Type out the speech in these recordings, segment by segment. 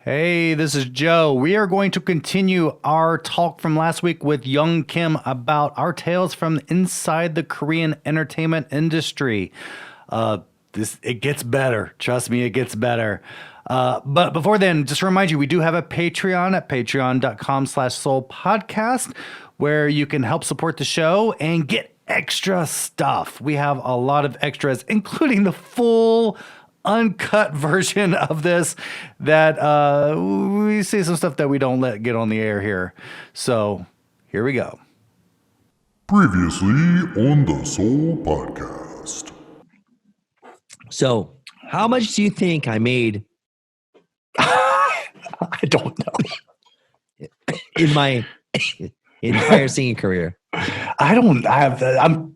Hey, this is Joe. We are going to continue our talk from last week with Young Kim about our tales from inside the Korean entertainment industry. It gets better. Trust me, it gets better. But before then, just to remind you, we do have a Patreon at patreon.com/soul podcast where you can help support the show and get extra stuff. We have a lot of extras, including the full uncut version of this that we say some stuff that we don't let get on the air here. So here we go. Previously on the Soul Podcast. So, how much do you think I made I don't know. in my entire singing career? I'm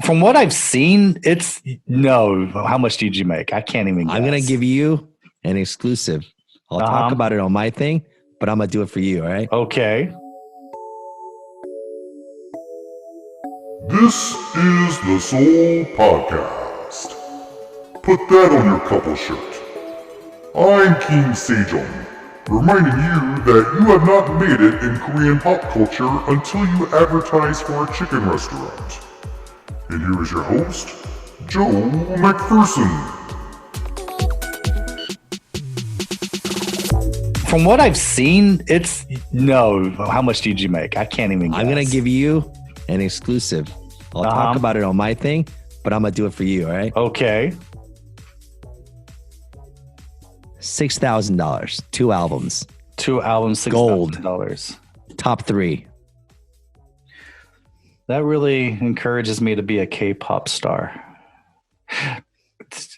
from what I've seen, it's no. How much did you make? I can't even guess. I'm going to give you an exclusive. I'll talk about it on my thing, but I'm going to do it for you, all right? Okay. This is the Soul Podcast. Put that on your couple shirt. I'm King Sejong, reminding you that you have not made it in Korean pop culture until you advertise for a chicken restaurant. And here is your host, Joe McPherson. From what I've seen, it's no. How much did you make? I can't even guess. I'm going to give you an exclusive. I'll talk about it on my thing, but I'm going to do it for you, all right? Okay. $6,000. 2 albums. 2 albums, $6,000. Top 3. That really encourages me to be a K-pop star.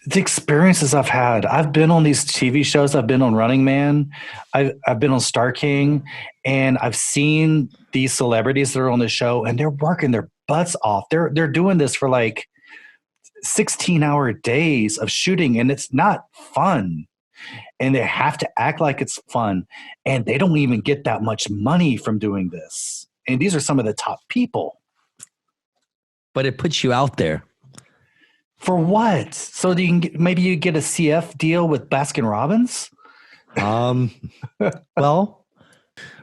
The experiences I've had. I've been on these TV shows. I've been on Running Man. I've been on Star King, and I've seen these celebrities that are on the show, and they're working their butts off. They're doing this for like 16-hour days of shooting, and it's not fun. And they have to act like it's fun, and they don't even get that much money from doing this. And these are some of the top people. But it puts you out there. For what? So that you can maybe you get a CF deal with Baskin Robbins? Well,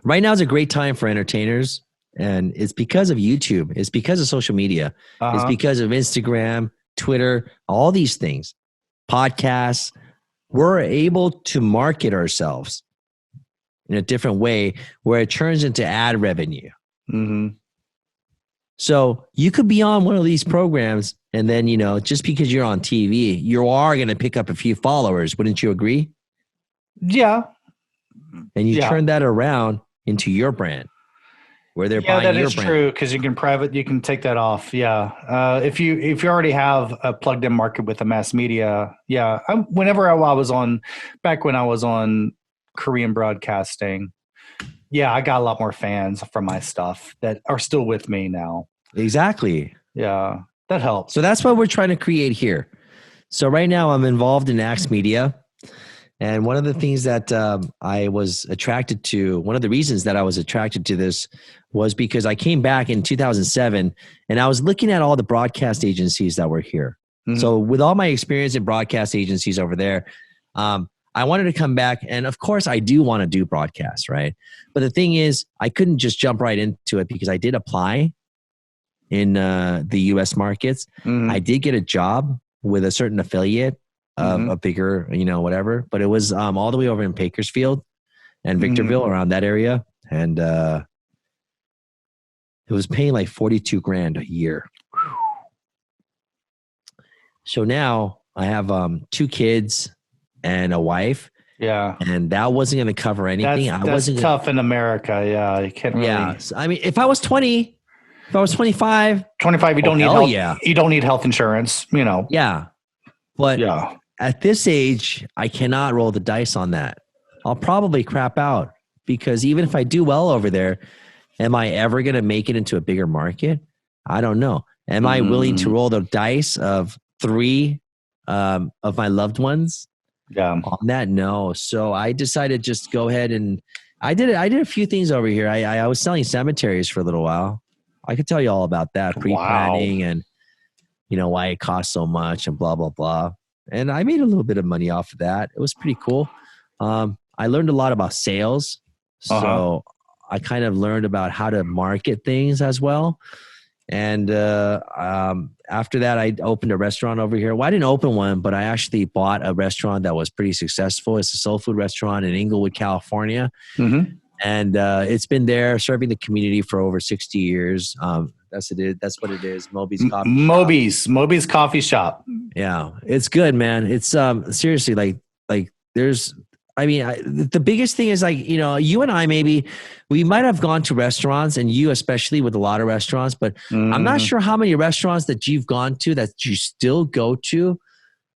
right now is a great time for entertainers, and it's because of YouTube. It's because of social media. It's because of Instagram, Twitter, all these things, podcasts. We're able to market ourselves in a different way where it turns into ad revenue. Mm-hmm. So you could be on one of these programs, and then, just because you're on TV, you are going to pick up a few followers. Wouldn't you agree? Yeah. And you turn that around into your brand, where they're buying your brand. Yeah, that is true, because you can take that off. Yeah. If you already have a plugged in market with the mass media, yeah. Whenever I was on Korean broadcasting, yeah, I got a lot more fans from my stuff that are still with me now. Exactly. Yeah, that helps. So that's what we're trying to create here. So right now I'm involved in Axe Media. And one of the things that I was attracted to, one of the reasons that I was attracted to this was because I came back in 2007 and I was looking at all the broadcast agencies that were here. Mm-hmm. So with all my experience in broadcast agencies over there, I wanted to come back, and of course I do want to do broadcast, right? But the thing is, I couldn't just jump right into it because I did apply in the US markets. Mm-hmm. I did get a job with a certain affiliate of a bigger, whatever, but it was all the way over in Bakersfield and Victorville, around that area. And it was paying like $42,000 a year. So now I have 2 kids and a wife. Yeah. And that wasn't going to cover anything. That's tough in America. Yeah. You can't really. Yeah. So, I mean, if I was 20, if I was 25, you don't need health. Yeah. You don't need health insurance, Yeah. But at this age, I cannot roll the dice on that. I'll probably crap out because even if I do well over there, am I ever going to make it into a bigger market? I don't know. Am I willing to roll the dice of 3 of my loved ones? Yeah. On that, no. So I decided just go ahead and I did a few things over here. I was selling cemeteries for a little while. I could tell you all about that, pre-planning and why it costs so much and blah, blah, blah. And I made a little bit of money off of that. It was pretty cool. I I learned a lot about sales. So I kind of learned about how to market things as well. And after that, I opened a restaurant over here. Well, I didn't open one, but I actually bought a restaurant that was pretty successful. It's a soul food restaurant in Inglewood, California. Mm-hmm. And it's been there serving the community for over 60 years. That's what it is. Moby's Coffee Shop. Moby's Coffee Shop. Yeah, it's good, man. It's seriously like there's. I mean, the biggest thing is like, you know, you and I, maybe we might have gone to restaurants, and you especially with a lot of restaurants, but I'm not sure how many restaurants that you've gone to that you still go to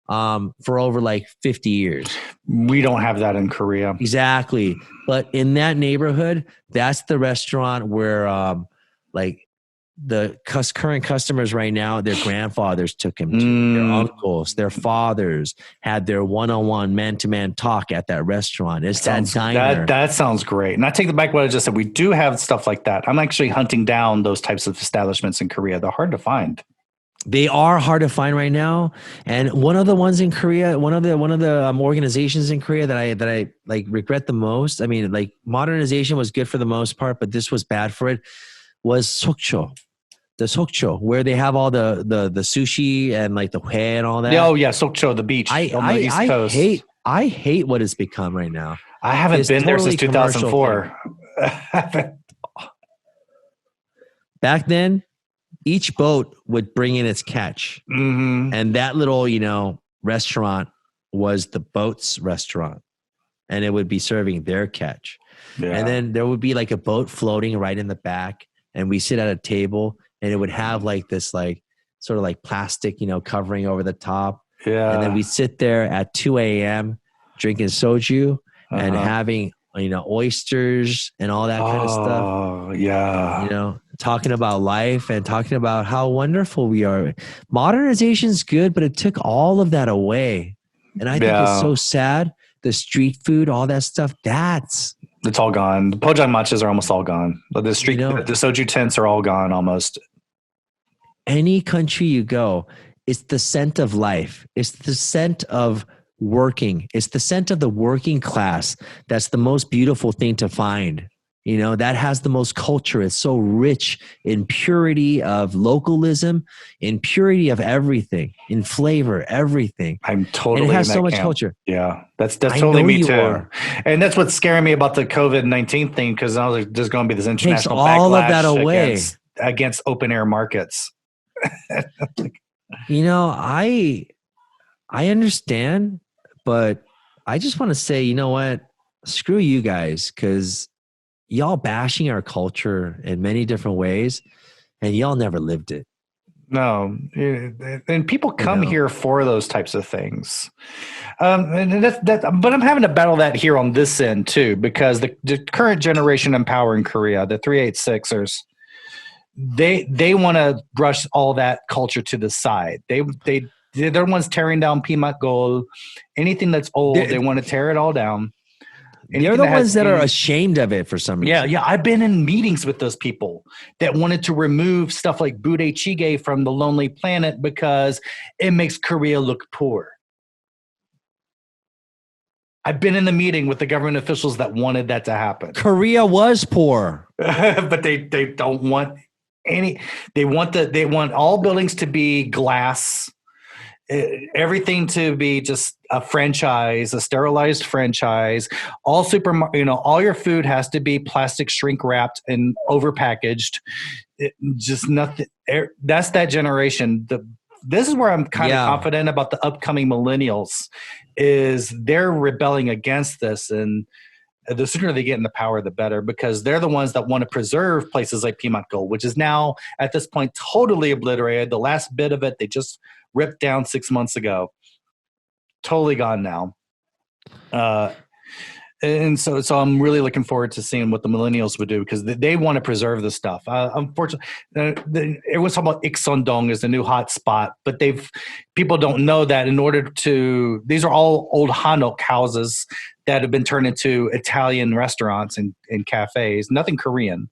for over like 50 years. We don't have that in Korea. Exactly. But in that neighborhood, that's the restaurant where like the current customers right now, their grandfathers took him to, their uncles, their fathers had their one-on-one man-to-man talk at that restaurant. It's that diner. That sounds great. And I take back what I just said. We do have stuff like that. I'm actually hunting down those types of establishments in Korea. They're hard to find. They are hard to find right now. And one of the ones in Korea, one of the organizations in Korea that I like regret the most. I mean, like modernization was good for the most part, but this was bad for it. Was Sokcho. The Sokcho, where they have all the sushi and like the hue and all that. Oh yeah, Sokcho, the beach on the East Coast. I hate what it's become right now. I haven't been there since 2004. Back then, each boat would bring in its catch, and that little restaurant was the boat's restaurant, and it would be serving their catch. Yeah. And then there would be like a boat floating right in the back, and we sit at a table. And it would have like this, like sort of like plastic, covering over the top. Yeah. And then we sit there at 2 a.m. drinking soju and having, oysters and all that kind of stuff. Oh, yeah. Talking about life and talking about how wonderful we are. Modernization good, but it took all of that away. And I think it's so sad. The street food, all that stuff, it's all gone. The pojangmachas are almost all gone. The the soju tents are all gone almost. Any country you go, it's the scent of life. It's the scent of working. It's the scent of the working class. That's the most beautiful thing to find. That has the most culture. It's so rich in purity of localism, in purity of everything, in flavor, everything. I'm totally. And it has in that so much camp. Culture. Yeah, that's totally me too. And that's what's scaring me about the COVID-19 thing, because I was like, there's going to be this international backlash all of that away against open air markets. I understand, but I just want to say, you know what? Screw you guys, because y'all bashing our culture in many different ways, and y'all never lived it. No, and people come here for those types of things, and but I'm having to battle that here on this end too, because the current generation in power in Korea, the 386ers, they want to brush all that culture to the side. They're the ones tearing down Pimat Gol, anything that's old. They want to tear it all down. They're the ones that are ashamed of it for some reason. Yeah. I've been in meetings with those people that wanted to remove stuff like Bude Chige from the Lonely Planet because it makes Korea look poor. I've been in the meeting with the government officials that wanted that to happen. Korea was poor. But they don't want any. They want all buildings to be glass. Everything to be just a franchise, a sterilized franchise. All all your food has to be plastic shrink wrapped and overpackaged. Just nothing. That's that generation. This is where I'm kind of confident about the upcoming millennials. Is they're rebelling against this, and the sooner they get in the power, the better, because they're the ones that want to preserve places like Pimat Gol, which is now at this point totally obliterated. The last bit of it they just ripped down 6 months ago. Totally gone now. And so I'm really looking forward to seeing what the millennials would do, because they want to preserve this stuff. Unfortunately, everyone's talking about Iksondong as the new hot spot, but people don't know that these are all old Hanok houses that have been turned into Italian restaurants and cafes, nothing Korean.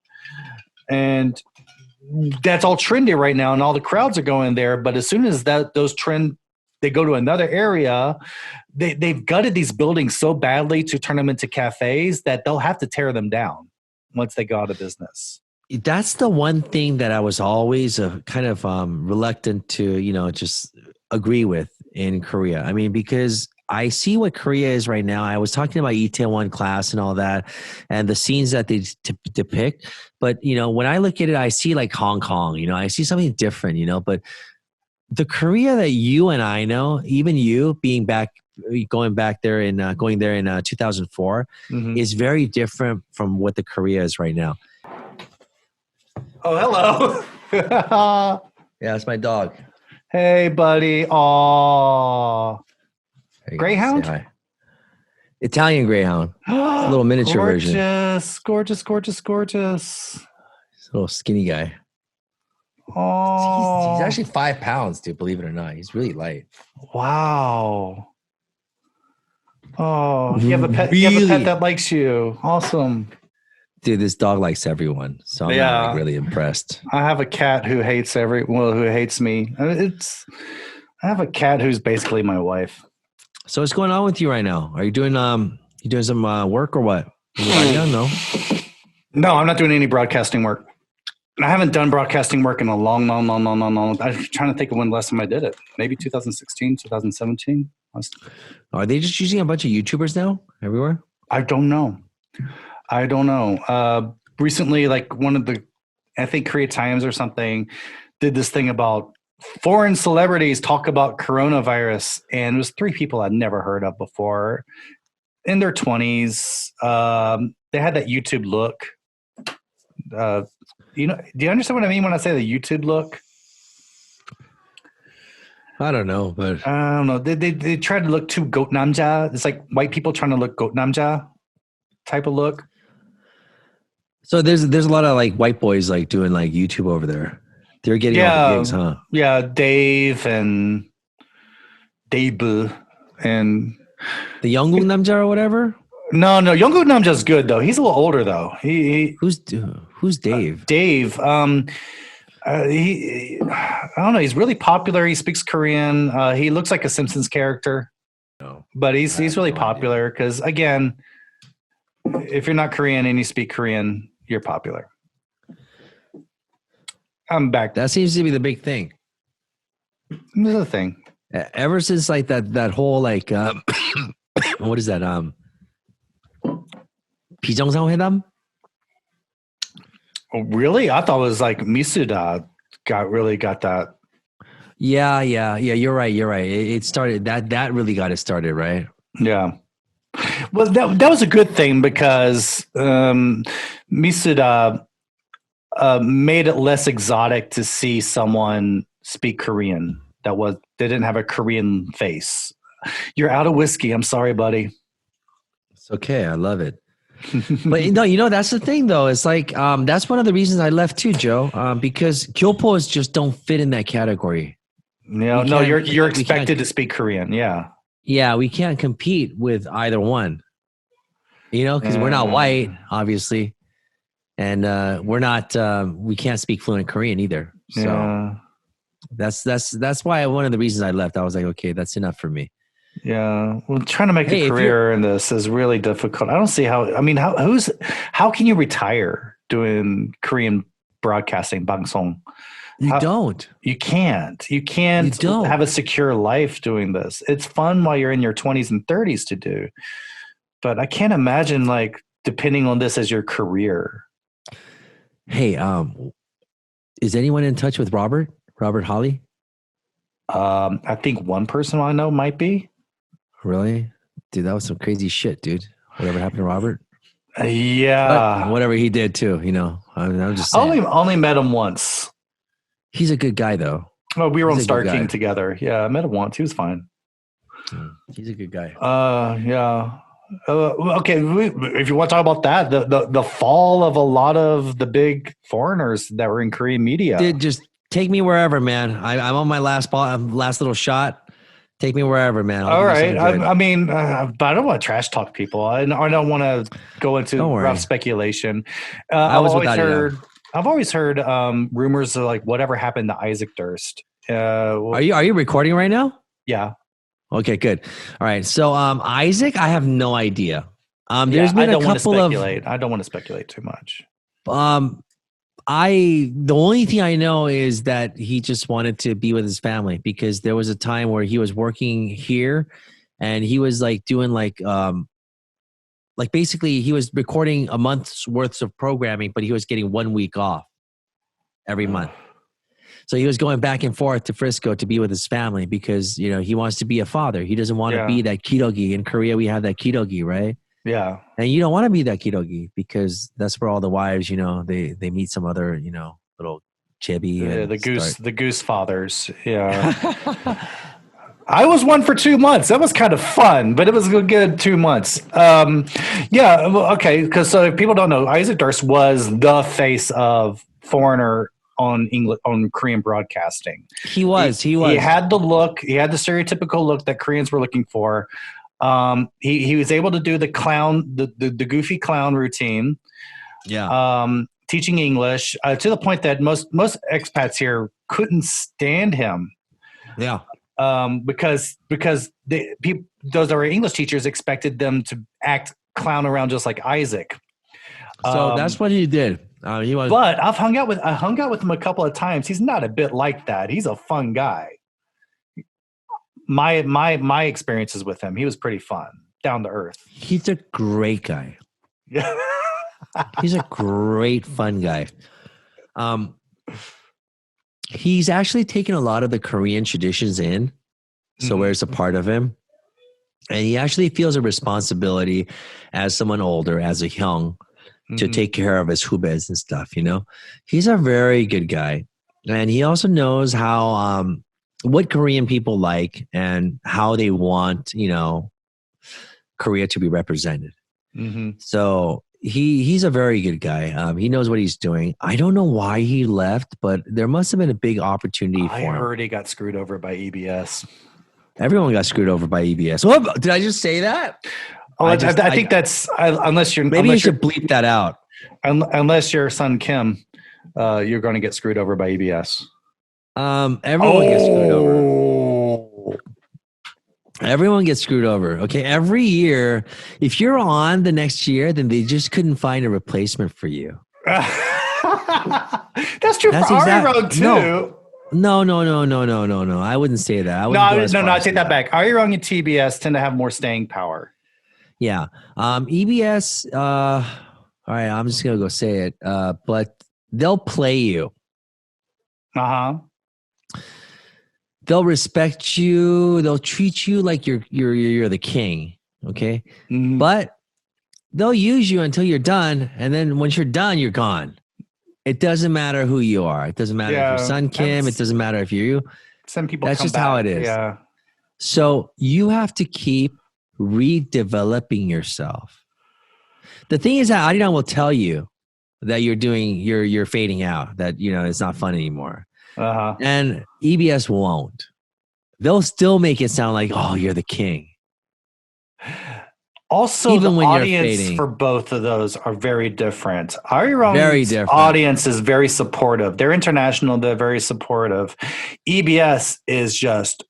And that's all trendy right now, and all the crowds are going there. But as soon as those trend they go to another area. They've gutted these buildings so badly to turn them into cafes that they'll have to tear them down once they go out of business. That's the one thing that I was always kind of reluctant to, just agree with in Korea. I mean, because I see what Korea is right now. I was talking about Itaewon Class and all that, and the scenes that they depict. But when I look at it, I see like Hong Kong. I see something different. But the Korea that you and I know, even you going there in 2004, is very different from what the Korea is right now. Oh, hello. Yeah, that's my dog. Hey, buddy. Aw. Greyhound? Italian Greyhound. A little miniature version. Gorgeous. He's a little skinny guy. Oh. He's actually 5 pounds, dude, believe it or not. He's really light. Wow. Oh, you have a pet. You have a pet that likes you. Awesome. Dude, this dog likes everyone, so I'm not like really impressed. I have a cat who hates who hates me. I have a cat who's basically my wife. So what's going on with you right now? Are you doing some work or what? No, I'm not doing any broadcasting work. I haven't done broadcasting work in a long. I'm trying to think of when the last time I did it. Maybe 2016, 2017. Are they just using a bunch of YouTubers now everywhere? I don't know. Recently, like one of the, I think Korea Times or something did this thing about foreign celebrities talk about coronavirus. And it was 3 people I'd never heard of before in their 20s. They had that YouTube look. Do you understand what I mean when I say the YouTube look? I don't know, but I don't know. They tried to look too goat namja. It's like white people trying to look goat namja type of look. So there's a lot of like white boys like doing like YouTube over there. They're getting all the gigs, huh? Yeah, Dave and Dave and the Younggook Namja or whatever. No, Younggook Namja's good though. He's a little older though. Who's Dave? Dave. I don't know. He's really popular. He speaks Korean. He looks like a Simpsons character. No, but he's really popular because again, if you're not Korean and you speak Korean, you're popular. I'm back. That seems to be the big thing. This is the thing. Ever since like that whole like what is that 비정상회담? Oh, really? I thought it was like Misuda got that. Yeah. You're right. It started that really got it started, right? Yeah. Well, that was a good thing because Misuda made it less exotic to see someone speak Korean that didn't have a Korean face. You're out of whiskey. I'm sorry, buddy. It's okay. I love it. But that's the thing though. It's like that's one of the reasons I left too, Joe. Because Gyopos just don't fit in that category. No, you're expected to speak Korean. Yeah. Yeah, we can't compete with either one. Because we're not white, obviously, and we're not. We can't speak fluent Korean either. So that's why one of the reasons I left. I was like, okay, that's enough for me. Yeah, well, trying to make a career in this is really difficult. I don't see how. I mean, how can you retire doing Korean broadcasting, bangsong? You don't. You can't. You can't have a secure life doing this. It's fun while you're in your 20s and 30s to do, but I can't imagine like depending on this as your career. Hey, is anyone in touch with Robert Holly? I think one person I know might be. Really? Dude, that was some crazy shit, dude. Whatever happened to Robert? Yeah. But whatever he did too, I'm just saying. Only met him once. He's a good guy though. Oh, we were on Star King together. Yeah, I met him once. He was fine. He's a good guy. Yeah. Okay, if you want to talk about that, the fall of a lot of the big foreigners that were in Korean media. Dude, just take me wherever, man. I'm on my last little shot. Take me wherever, man. All right. I mean, but I don't want to trash talk people. I don't want to go into rough speculation. I've always heard rumors of like whatever happened to Isaac Durst. Are you recording right now? Yeah. Okay, good. All right. So Isaac, I have no idea. There's Yeah, I been a don't want to couple of speculate. I don't want to speculate too much. the only thing I know is that he just wanted to be with his family, because there was a time where he was working here and he was like doing like basically he was recording a month's worth of programming, but he was getting 1 week off every month. So he was going back and forth to Frisco to be with his family because, he wants to be a father. He doesn't want to be that kidogi. In Korea, we have that kidogi, right? Yeah. And you don't want to be that kidogi because that's where all the wives, they meet some other, little chibi. Yeah, and the goose fathers. Yeah. I was one for 2 months. That was kind of fun, but it was a good 2 months. Yeah. Well, okay. Because if people don't know, Isaac Durst was the face of Foreigner on English, on Korean broadcasting. He was. He had the look. He had the stereotypical look that Koreans were looking for. He was able to do the clown, the goofy clown routine. Yeah. Teaching English to the point that most expats here couldn't stand him. Yeah. Because those are English teachers expected them to act clown around just like Isaac. So that's what he did. He was. But I hung out with him a couple of times. He's not a bit like that. He's a fun guy. My experiences with him, he was pretty fun, down to earth. He's a great guy. Yeah. He's a great fun guy. He's actually taken a lot of the Korean traditions in, so where it's a part of him. And he actually feels a responsibility as someone older, as a young, to take care of his hubes and stuff, He's a very good guy. And he also knows how, what Korean people like and how they want, Korea to be represented. So he's a very good guy. He knows what he's doing. I don't know why he left, but there must have been a big opportunity for him. I heard he got screwed over by EBS. Everyone got screwed over by EBS. Well, did I just say that? Oh, I think that's unless you're maybe you should bleep that out. Unless your son Kim, you're going to get screwed over by EBS. Everyone gets screwed over. Everyone gets screwed over. Okay, every year, if you're on the next year, then they just couldn't find a replacement for you. That's true for Arirang too. No. I wouldn't say that. I take that back. Arirang and TBS tend to have more staying power. Yeah. EBS, all right, I'm just going to go say it, but they'll play you. Uh-huh. They'll respect you. They'll treat you like you're the king, okay? But they'll use you until you're done, and then once you're done, you're gone. It doesn't matter who you are. It doesn't matter if your son Kim. It doesn't matter if you're you. Some people. That's just how it is. Yeah. So you have to keep redeveloping yourself. The thing is that Arirang will tell you that you're fading out. That it's not fun anymore. And EBS won't. They'll still make it sound like, oh, you're the king. Also, even the audience for both of those are very different. Arirang's audience is very supportive. They're international. They're very supportive. EBS is just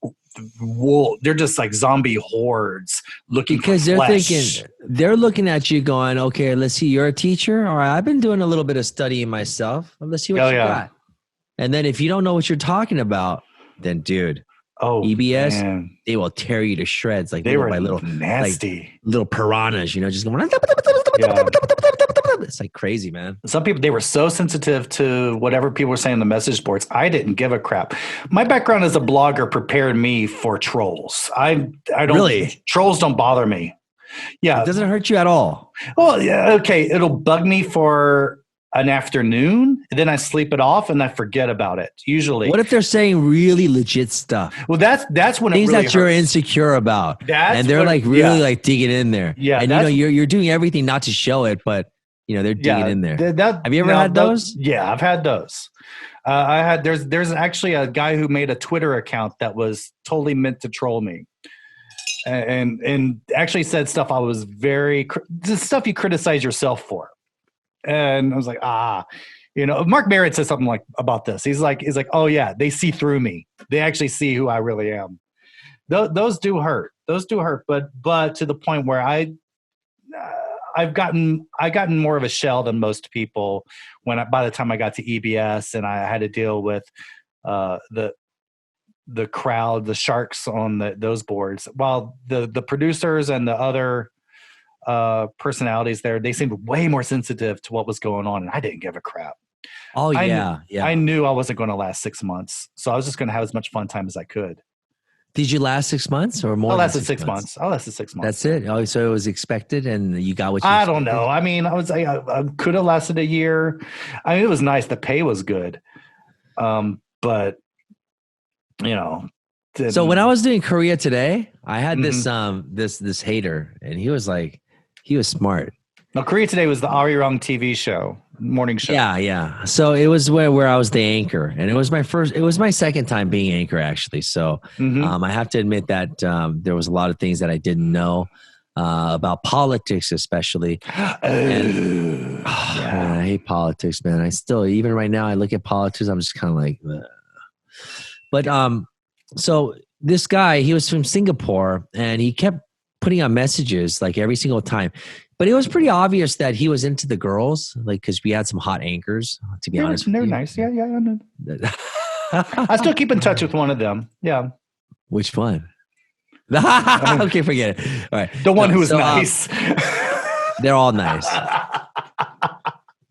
they're just like zombie hordes looking because for flesh. They're looking at you going, okay, let's see, you're a teacher. All right, I've been doing a little bit of studying myself. Let's see what you got. And then if you don't know what you're talking about, then dude, EBS, man, they will tear you to shreds like they were little nasty, like little piranhas, just going. It's like crazy, man. Some people, they were so sensitive to whatever people were saying on the message boards. I didn't give a crap. My background as a blogger prepared me for trolls. I don't really. Trolls don't bother me. Yeah, it doesn't hurt you at all. Well, yeah, okay, it'll bug me for an afternoon, and then I sleep it off and I forget about it. Usually, what if they're saying really legit stuff? Well, that's when things it really that you're insecure about, and they're really digging in there. Yeah, and you're doing everything not to show it, but they're digging in there. Have you ever had those? Yeah, I've had those. There's actually a guy who made a Twitter account that was totally meant to troll me, and actually said stuff I was the stuff you criticize yourself for. And I was like, Mark Merritt said something like about this. He's like, oh yeah, they see through me. They actually see who I really am. those do hurt. Those do hurt, but to the point where I've gotten more of a shell than most people by the time I got to EBS and I had to deal with the crowd, the sharks on those boards. While the producers and the other personalities there, they seemed way more sensitive to what was going on, and I didn't give a crap. Oh yeah. I knew I wasn't going to last 6 months, so I was just going to have as much fun time as I could. Did you last 6 months or more? I lasted 6 months. I lasted 6 months. That's it. Oh, so it was expected, and you got what you. I don't know. I mean, I could have lasted a year. I mean, it was nice. The pay was good, but you know. So when I was doing Korea Today, I had this hater, and he was smart. Now, Korea Today was the Arirang TV show, morning show. Yeah. So it was where I was the anchor, and it was my second time being anchor, actually. So I have to admit that there was a lot of things that I didn't know about politics, especially. Man, I hate politics, man. I still, even right now, I look at politics, I'm just kind of like, ugh. But so this guy, he was from Singapore, and he kept putting on messages like every single time. But it was pretty obvious that he was into the girls, like, because we had some hot anchors, to be honest. They're nice. Yeah. I know. I still keep in touch with one of them. Yeah. Which one? Okay, forget it. All right. The one who's nice. They're all nice.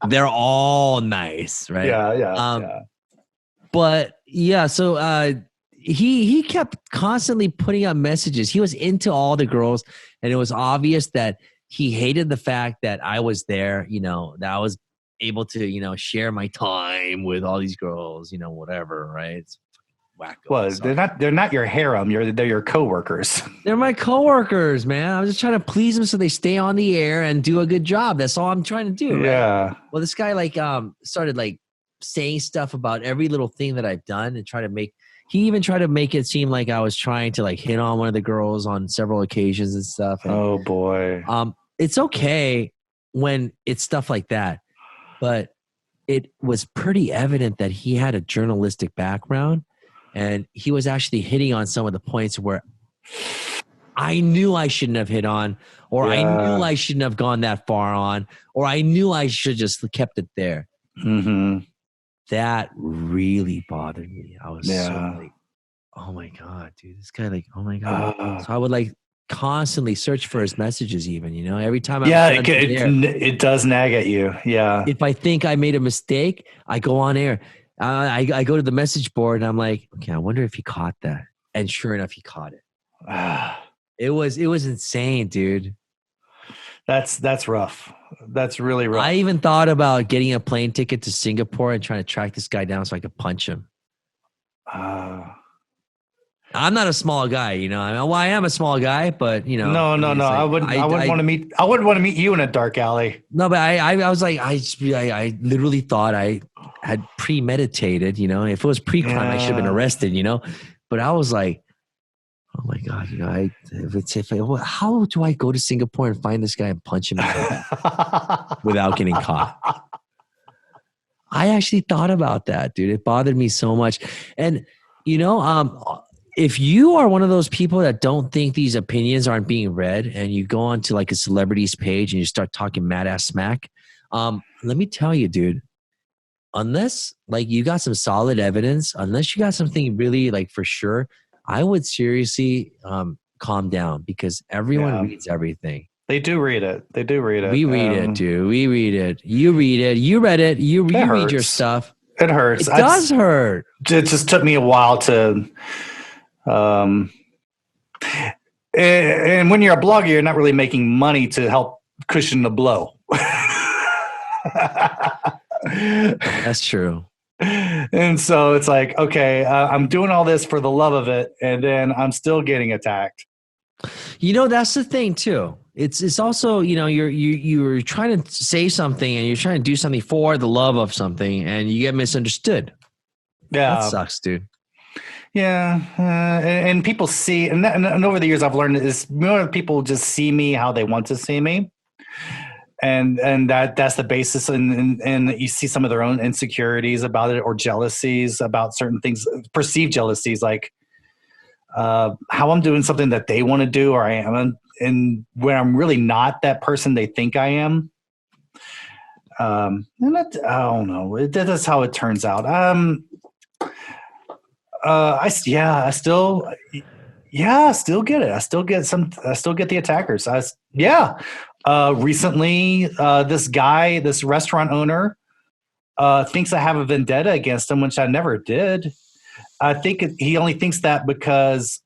They're all nice, right? Yeah. But yeah, so he kept constantly putting up messages. He was into all the girls, and it was obvious that he hated the fact that I was there, that I was able to, share my time with all these girls, whatever, right? It's wacko. Well, they're not your harem. They're your coworkers. They're my coworkers, man. I'm just trying to please them so they stay on the air and do a good job. That's all I'm trying to do. Right? Yeah. Well, this guy started saying stuff about every little thing that I've done and he even tried to make it seem like I was trying to hit on one of the girls on several occasions and stuff. And, oh boy. It's okay when it's stuff like that, but it was pretty evident that he had a journalistic background, and he was actually hitting on some of the points where I knew I shouldn't have hit on, or I knew I shouldn't have gone that far on, or I knew I should just kept it there. Mm-hmm. That really bothered me. I was so oh my God, dude, this guy oh my God. So I would constantly search for his messages, even, every time it does nag at you. Yeah. If I think I made a mistake, I go on air. I go to the message board and I'm like, okay, I wonder if he caught that. And sure enough, he caught it. It was insane, dude. That's rough. That's really rough. I even thought about getting a plane ticket to Singapore and trying to track this guy down so I could punch him. I'm not a small guy, I am a small guy, but No. I wouldn't want to meet. I wouldn't want to meet you in a dark alley. No, but I was like, I literally thought I had premeditated. If it was pre-crime, I should have been arrested. But I was like, oh my God, how do I go to Singapore and find this guy and punch him without getting caught? I actually thought about that, dude. It bothered me so much, and if you are one of those people that don't think these opinions aren't being read, and you go onto a celebrity's page and you start talking mad ass smack, let me tell you, dude, unless you got some solid evidence, unless you got something really for sure, I would seriously calm down, because everyone reads everything. They do read it. We read it, dude. We read it. You read it. You read it. You read your stuff. It hurts. It does hurt. It just took me a while to and when you're a blogger, you're not really making money to help cushion the blow. That's true. And so it's like, okay, I'm doing all this for the love of it, and then I'm still getting attacked. That's the thing too. It's also, you're trying to say something and you're trying to do something for the love of something, and you get misunderstood. Yeah, that sucks, dude. Yeah, and people see, and over the years I've learned is more people just see me how they want to see me, and that's the basis, and you see some of their own insecurities about it, or jealousies about certain things, perceived jealousies, how I'm doing something that they want to do, or I am, and when I'm really not that person they think I am. And I don't know. That's how it turns out. I still get it. I still get the attackers. Recently, this restaurant owner, thinks I have a vendetta against him, which I never did. I think he only thinks that because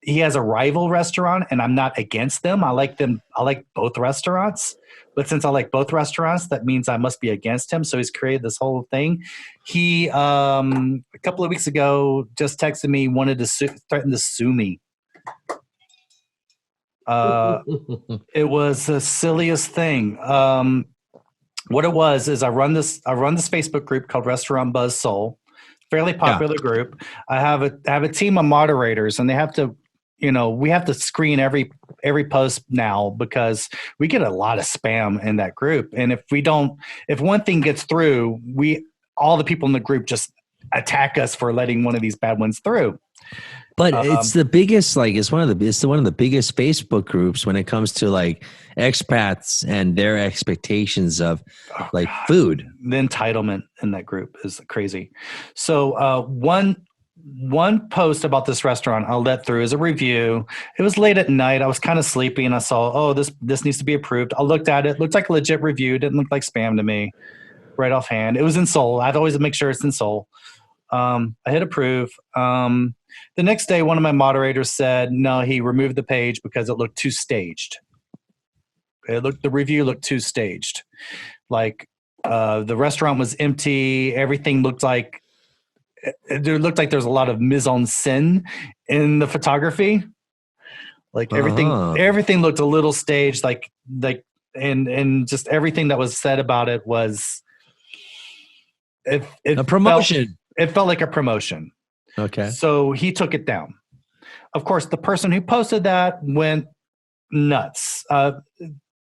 he has a rival restaurant and I'm not against them. I like them. I like both restaurants, but since I like both restaurants, that means I must be against him. So he's created this whole thing. He, a couple of weeks ago, just texted me, threatened to sue me. It was the silliest thing. What it was is I run this Facebook group called Restaurant Buzz Soul, fairly popular group. I have a team of moderators, and they have to, we have to screen every post now because we get a lot of spam in that group. And if one thing gets through, all the people in the group just attack us for letting one of these bad ones through. But it's the biggest, it's one of the biggest Facebook groups when it comes to like expats and their expectations of food. The entitlement in that group is crazy. So one post about this restaurant I'll let through as a review. It was late at night. I was kind of sleepy and I saw, this needs to be approved. I looked at it. Looked like a legit review. Didn't look like spam to me right offhand. It was in Seoul. I'd always make sure it's in Seoul. I hit approve. The next day, one of my moderators said, no, he removed the page because it looked too staged. The review looked too staged. The restaurant was empty. Everything looked like there was a lot of mise en scène in the photography. Everything looked a little staged. And just everything that was said about it was a promotion. It felt like a promotion. Okay. So he took it down. Of course, the person who posted that went nuts.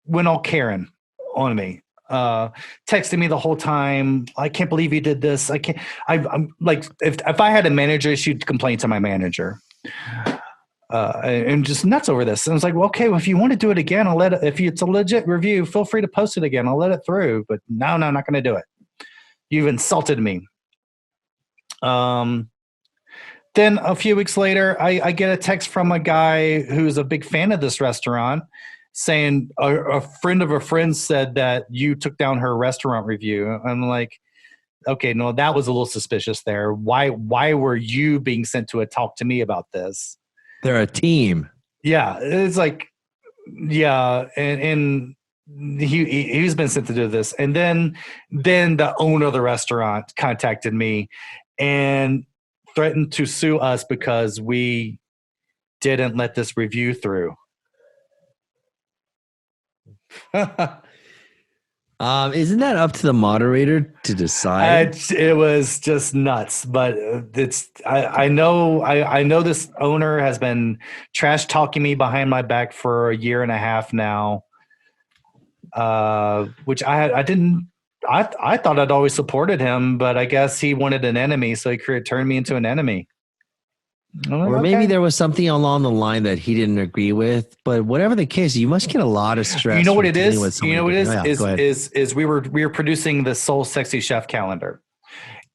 Went all Karen on me. Texting me the whole time. I can't believe you did this. I'm like, if I had a manager, she'd complain to my manager. And just nuts over this. And I was like, well, okay, well, if you want to do it again, I'll let it. If it's a legit review, feel free to post it again. I'll let it through. But no, I'm not going to do it. You've insulted me. Then a few weeks later, I get a text from a guy who's a big fan of this restaurant saying a friend of a friend said that you took down her restaurant review. I'm like, okay, no, that was a little suspicious there. Why were you being sent to talk to me about this? They're a team. Yeah, it's like, yeah, and he's been sent to do this. And then the owner of the restaurant contacted me and threatened to sue us because we didn't let this review through. Isn't that up to the moderator to decide? It was just nuts, but I know this owner has been trash talking me behind my back for a year and a half now, which I didn't. I thought I'd always supported him, but I guess he wanted an enemy, so he turned me into an enemy. Or maybe there was something along the line that he didn't agree with. But whatever the case, you must get a lot of stress. You know what it is? Is we were producing the Soul Sexy Chef calendar.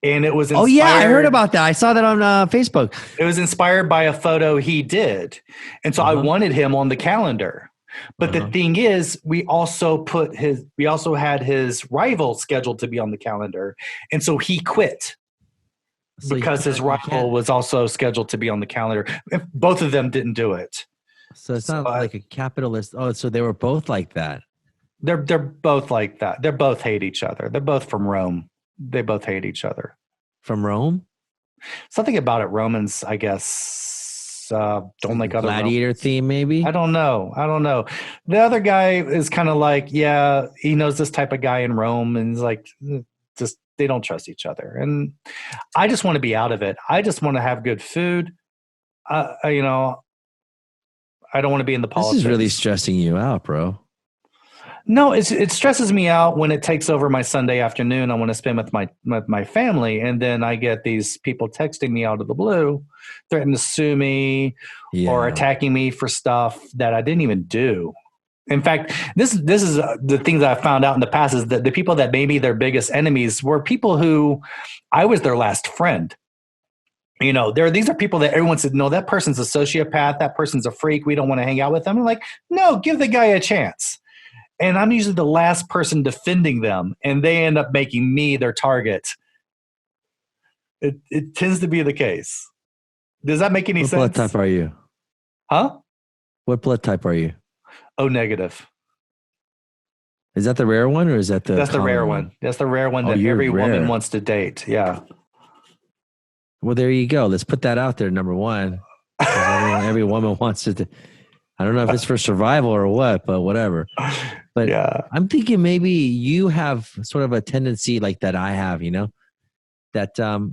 And it was inspired. Oh, yeah, I heard about that. I saw that on Facebook. It was inspired by a photo he did. And so I wanted him on the calendar. But the thing is, we also had his rival scheduled to be on the calendar. And so he quit. So because his rival was also scheduled to be on the calendar. Both of them didn't do it. So it's not like a capitalist. Oh, so they were both like that. They're both like that. They both hate each other. They're both from Rome. They both hate each other. From Rome? Something about it. Romans, I guess, don't like other gladiator Romans. Theme, maybe? I don't know. The other guy is kind of like, yeah, he knows this type of guy in Rome, and he's like, just they don't trust each other. And I just want to be out of it. I just want to have good food. I don't want to be in the politics. This is really stressing you out, bro. No, it stresses me out when it takes over my Sunday afternoon. I want to spend with my family, and then I get these people texting me out of the blue, threatening to sue me or Yeah. attacking me for stuff that I didn't even do. In fact, this is the things that I found out in the past is that the people that made me their biggest enemies were people who I was their last friend. These are people that everyone said, no, that person's a sociopath, that person's a freak, we don't want to hang out with them. I'm like, no, give the guy a chance. And I'm usually the last person defending them, and they end up making me their target. It tends to be the case. Does that make any sense? What blood type are you? Huh? What blood type are you? O negative. Is that the rare one, or is that the? That's the rare one? one. That's the rare one that you're every rare. woman wants to date. Yeah. Well, there you go. Let's put that out there. Number one, every woman wants it. I don't know if it's for survival or what, but whatever. But yeah, I'm thinking maybe you have sort of a tendency like that I have, that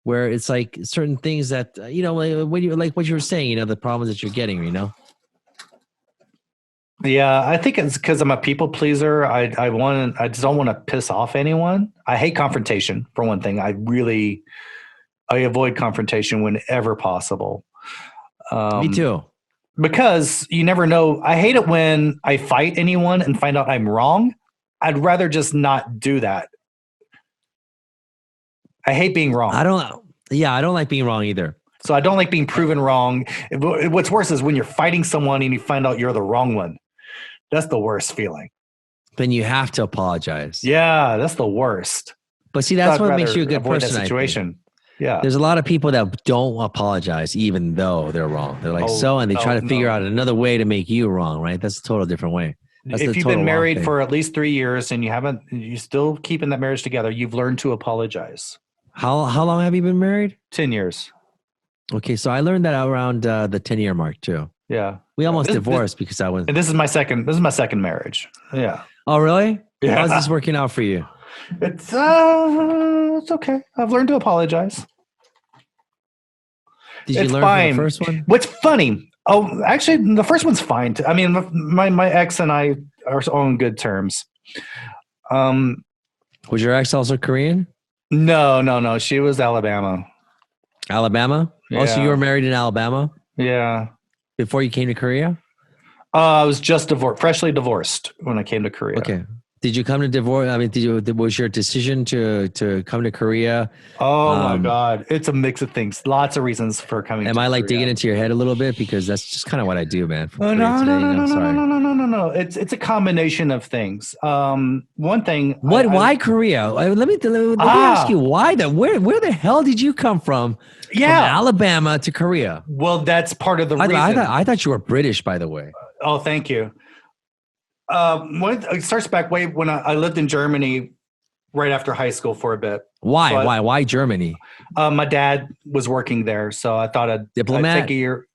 where it's like certain things that when you like what you were saying, the problems that you're getting, Yeah, I think it's because I'm a people pleaser. I just don't want to piss off anyone. I hate confrontation, for one thing. I avoid confrontation whenever possible. Me too. Because you never know. I hate it when I fight anyone and find out I'm wrong. I'd rather just not do that. I hate being wrong. I don't like being wrong either. So I don't like being proven wrong. What's worse is when you're fighting someone and you find out you're the wrong one. That's the worst feeling. Then you have to apologize. Yeah, that's the worst. But see, that's So what I'd makes you a rather good avoid person. that situation. Yeah. There's a lot of people that don't apologize even though they're wrong. They're like, and they try to figure out another way to make you wrong, right? That's a total different way. If you've been married for at least 3 years and you still keeping that marriage together, you've learned to apologize. How long have you been married? 10 years. Okay, so I learned that around the 10-year mark too. Yeah. We almost divorced because I was. And this is my second marriage. Yeah. Oh, really? Yeah. How's this working out for you? It's okay. I've learned to apologize. Did you learn from the first one? What's funny? Oh, actually, the first one's fine. I mean, my ex and I are on good terms. Was your ex also Korean? No. She was Alabama. Alabama? Yeah. Oh, so you were married in Alabama? Yeah. Before you came to Korea? I was just freshly divorced when I came to Korea. Okay. Did you come to divorce? I mean, was your decision to come to Korea? Oh my God. It's a mix of things. Lots of reasons for coming to Korea. Am I digging into your head a little bit? Because that's just kind of what I do, man. No. It's a combination of things. One thing. Why Korea? Let me ask you why where the hell did you come from? Yeah. From Alabama to Korea. Well, that's part of the reason. I thought you were British, by the way. Oh, thank you. It starts back way when I lived in Germany right after high school for a bit. Why? Why Germany? My dad was working there, so I thought I'd take a year.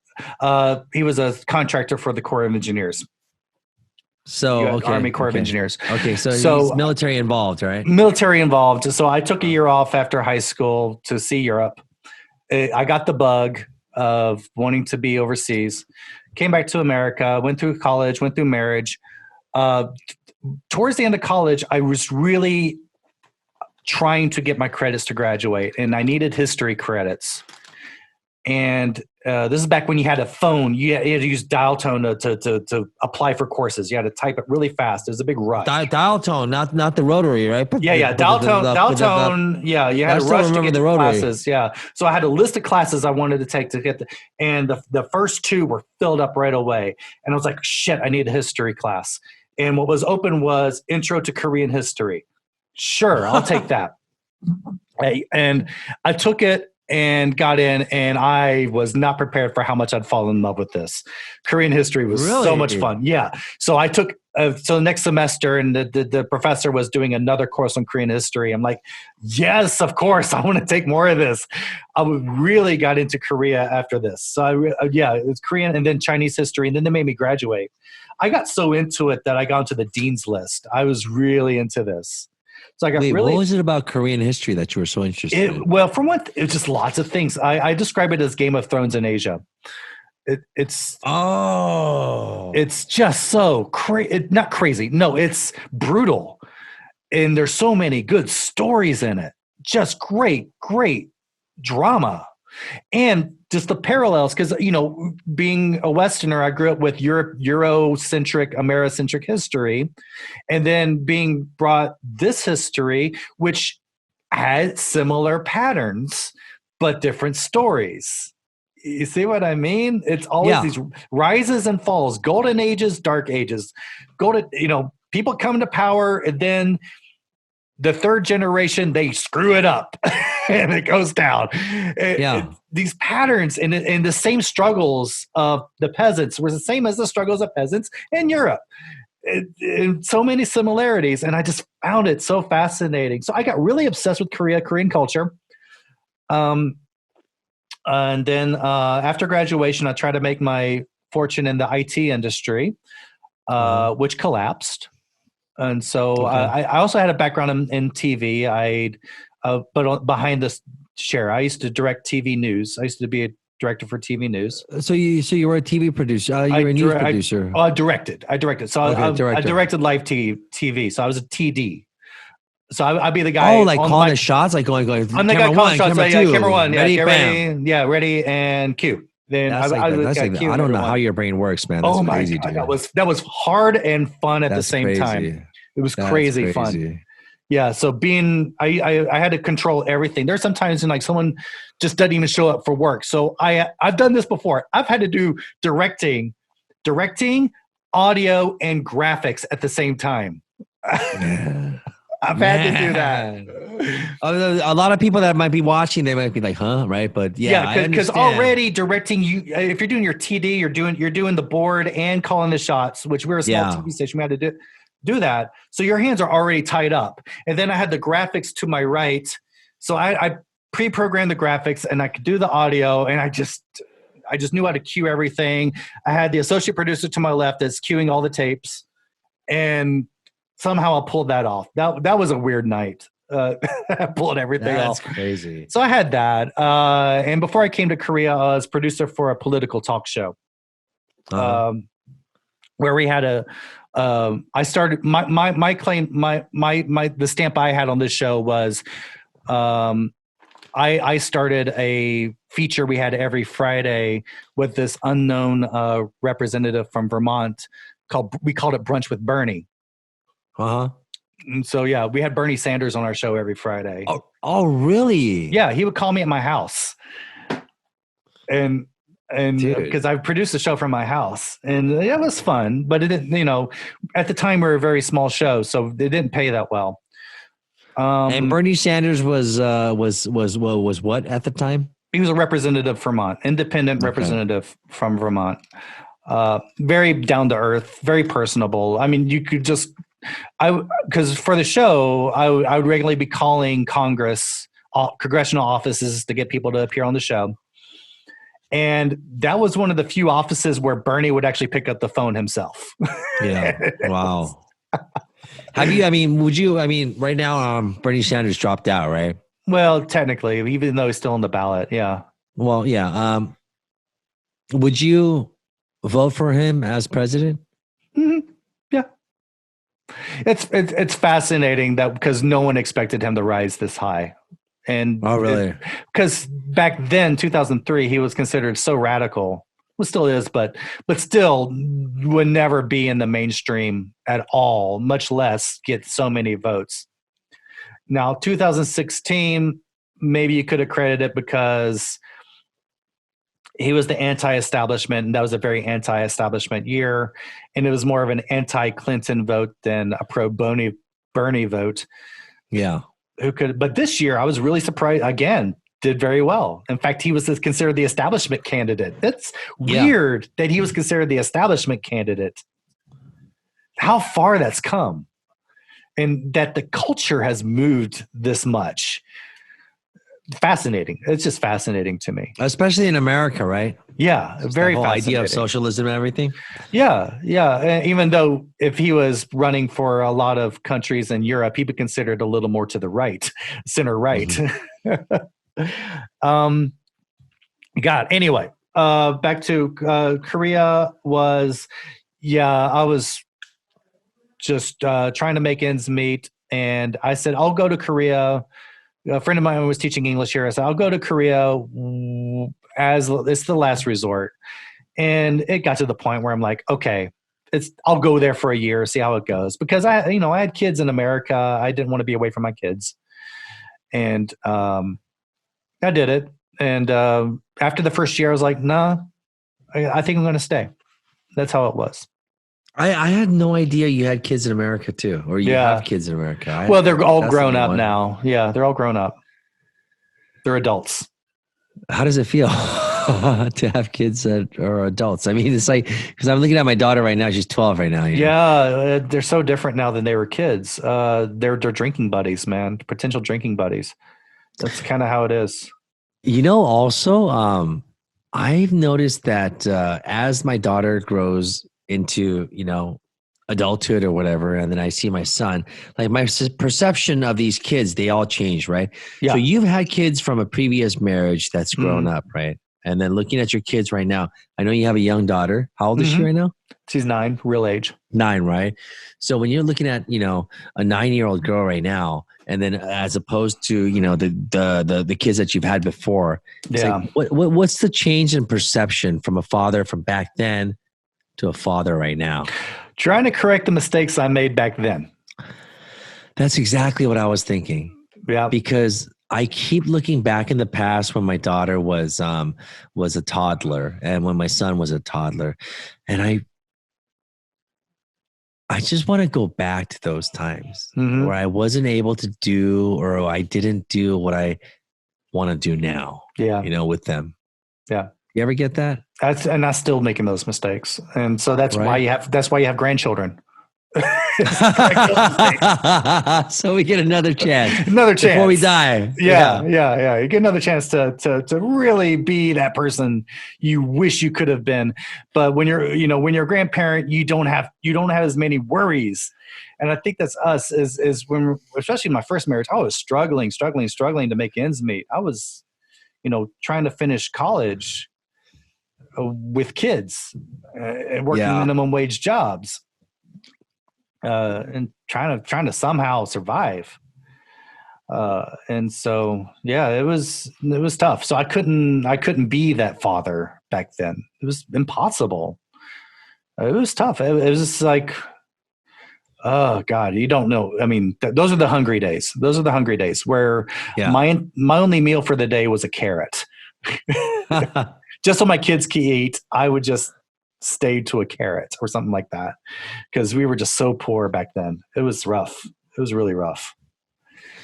He was a contractor for the Corps of Engineers. So Army Corps of Engineers. Okay, so he's military involved, right? Military involved. So I took a year off after high school to see Europe. I got the bug of wanting to be overseas. Came back to America. Went through college. Went through marriage. Towards the end of college, I was really trying to get my credits to graduate, and I needed history credits. And this is back when you had a phone. You had to use dial tone to apply for courses. You had to type it really fast. It was a big rush. Dial tone, not the rotary, right? Dial tone. Yeah, you had to rush to get the classes. Yeah, so I had a list of classes I wanted to take to get and the first two were filled up right away. And I was like, shit, I need a history class. And what was open was Intro to Korean History. Sure, I'll take that. And I took it and got in, and I was not prepared for how much I'd fall in love with this. Korean history was so much fun. Yeah. So I took, so next semester, and the professor was doing another course on Korean history. I'm like, yes, of course, I want to take more of this. I really got into Korea after this. So it was Korean and then Chinese history, and then they made me graduate. I got so into it that I got onto the dean's list. I was really into this. So I got what was it about Korean history that you were so interested in? Well, from what it's just lots of things. I describe it as Game of Thrones in Asia. It's Oh, it's just so crazy. Not crazy. No, it's brutal. And there's so many good stories in it. Just great drama. And just the parallels, because being a Westerner, I grew up with Eurocentric, Americentric history, and then being brought this history, which had similar patterns but different stories. You see what I mean? It's always these rises and falls, golden ages, dark ages, people come to power, and then the third generation, they screw it up and it goes down. These patterns and the same struggles of the peasants were the same as the struggles of peasants in Europe. And so many similarities. And I just found it so fascinating. So I got really obsessed with Korean culture. And then after graduation, I tried to make my fortune in the IT industry, which collapsed. And so I also had a background in TV. But behind this chair, I used to direct TV news. I used to be a director for TV news. So you were a TV producer. You were a news producer. I directed. So I directed live TV. So I was a TD. So I'd be the guy. Oh, like calling the shots, like going. I'm the guy calling shots. Camera one. Ready, ready, and cue. Then I don't know how your brain works, man. That's crazy, God, that was hard and fun at the same time. It was crazy fun. Yeah. So I had to control everything. There's sometimes when someone just doesn't even show up for work. So I've done this before. I've had to do directing, audio, and graphics at the same time. I've had to do that. A lot of people that might be watching, they might be like, "Huh?" Right? But because already directing, if you're doing your TD, you're doing the board and calling the shots, which we're a small TV station. We had to do that, so your hands are already tied up. And then I had the graphics to my right, so I pre-programmed the graphics, and I could do the audio, and I just knew how to cue everything. I had the associate producer to my left that's cueing all the tapes, and somehow I pulled that off. That was a weird night. Pulling everything off. That's crazy. So I had that. And before I came to Korea, I was producer for a political talk show. Where we had I started my claim, the stamp I had on this show was I started a feature we had every Friday with this unknown representative from Vermont we called it Brunch with Bernie. And so we had Bernie Sanders on our show every Friday. Oh really? Yeah, he would call me at my house, and because I produced the show from my house, and it was fun. But it didn't, at the time we were a very small show, so it didn't pay that well. And Bernie Sanders was what at the time? He was a representative from Vermont, independent representative from Vermont. Very down to earth, very personable. I mean, you could just. Because for the show, I would regularly be calling congressional offices to get people to appear on the show. And that was one of the few offices where Bernie would actually pick up the phone himself. Yeah. Wow. Right now, Bernie Sanders dropped out, right? Well, technically, even though he's still on the ballot. Yeah. Well, yeah. Would you vote for him as president? Mm-hmm. Yeah. It's fascinating that because no one expected him to rise this high. And really? Because back then, 2003, he was considered so radical. Well, still is, but still would never be in the mainstream at all, much less get so many votes. Now, 2016, maybe you could accredit it because he was the anti-establishment, and that was a very anti-establishment year, and it was more of an anti-Clinton vote than a pro-Bernie vote. Yeah. But this year, I was really surprised. Again, did very well. In fact, he was considered the establishment candidate. That's weird that he was considered the establishment candidate. How far that's come, and that the culture has moved this much. Fascinating. It's just fascinating to me, especially in America, right? Yeah, just very the whole fascinating. idea of socialism and everything. Yeah. And even though if he was running for a lot of countries in Europe, he'd be considered a little more to the right, center right. Mm-hmm. God. Anyway, back to Korea was, I was just trying to make ends meet. And I said, I'll go to Korea. A friend of mine was teaching English here. I said, I'll go to Korea as it's the last resort. And it got to the point where I'm like, okay, I'll go there for a year, see how it goes. Because I had kids in America. I didn't want to be away from my kids. And I did it. And after the first year, I was like, nah, I think I'm going to stay. That's how it was. I had no idea you had kids in America too, or you have kids in America. Well, they're all grown up now. Yeah, they're all grown up. They're adults. How does it feel to have kids that are adults? I mean, it's like, because I'm looking at my daughter right now. She's 12 right now. Yeah, they're so different now than they were kids. They're drinking buddies, man. Potential drinking buddies. That's kind of how it is. Also, I've noticed that as my daughter grows into, adulthood or whatever, and then I see my son, like my perception of these kids, they all change, right? Yeah. So you've had kids from a previous marriage that's grown up, right? And then looking at your kids right now, I know you have a young daughter. How old is she right now? She's 9, real age. 9, right? So when you're looking at, a 9-year-old girl right now, and then as opposed to, the kids that you've had before, it's like, what's the change in perception from a father from back then to a father right now? Trying to correct the mistakes I made back then. That's exactly what I was thinking. Yeah. Because I keep looking back in the past when my daughter was a toddler and when my son was a toddler. And I just want to go back to those times where I wasn't able to do, or I didn't do what I want to do now. Yeah. With them. Yeah. You ever get that? And I'm still making those mistakes. And so that's why you have grandchildren. So we get another chance. Before we die. Yeah. You get another chance to really be that person you wish you could have been. But when you're a grandparent, you don't have as many worries. And I think that's us is when, especially my first marriage, I was struggling to make ends meet. I was, trying to finish college with kids and working minimum wage jobs. And trying to somehow survive. And so, it was tough. So I couldn't be that father back then. It was impossible. It was tough. It was just like, oh God, you don't know. I mean, those are the hungry days. Those are the hungry days where my only meal for the day was a carrot. Just so my kids could eat, I would just stay to a carrot or something like that, because we were just so poor back then. It was rough. It was really rough.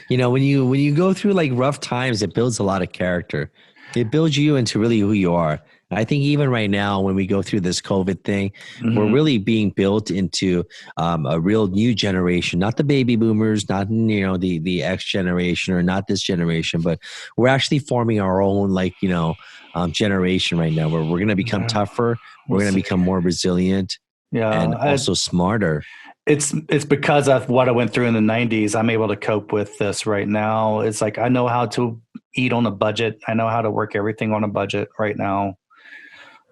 When you go through like rough times, it builds a lot of character. It builds you into really who you are. I think even right now, when we go through this COVID thing, we're really being built into a real new generation, not the baby boomers, not, the X generation or not this generation, but we're actually forming our own, generation right now where we're going to become tougher. We're going to become more resilient and also smarter. It's because of what I went through in the 90s. I'm able to cope with this right now. It's like, I know how to eat on a budget. I know how to work everything on a budget right now.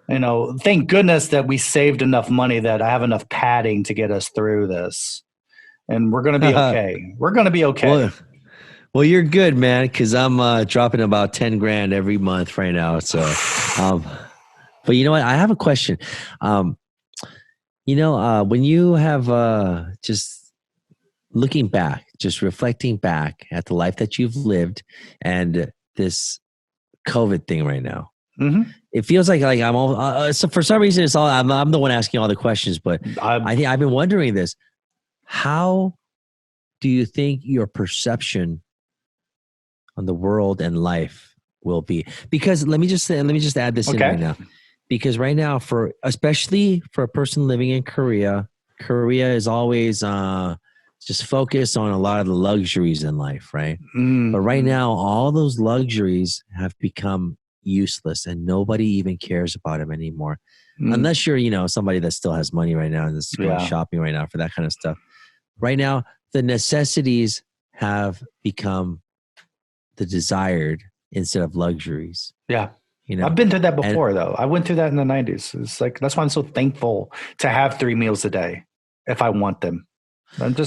Thank goodness that we saved enough money that I have enough padding to get us through this. And we're going to be okay. We're going to be okay. Well, you're good, man, because I'm dropping about 10 grand every month right now. So, but you know what? I have a question. When you have just looking back, just reflecting back at the life that you've lived and this COVID thing right now, it feels like I'm all. So for some reason, it's all I'm the one asking all the questions. But I think I've been wondering this: how do you think your perception on the world and life will be? Because let me just add this in right now. Because right now, especially for a person living in Korea is always just focused on a lot of the luxuries in life, right? But right now, all those luxuries have become useless and nobody even cares about them anymore. Unless you're, somebody that still has money right now and is going shopping right now for that kind of stuff. Right now, the necessities have become the desired instead of luxuries. Yeah. I've been through that And before, though. I went through that in the 90s. It's like, that's why I'm so thankful to have 3 meals a day if I want them. I've been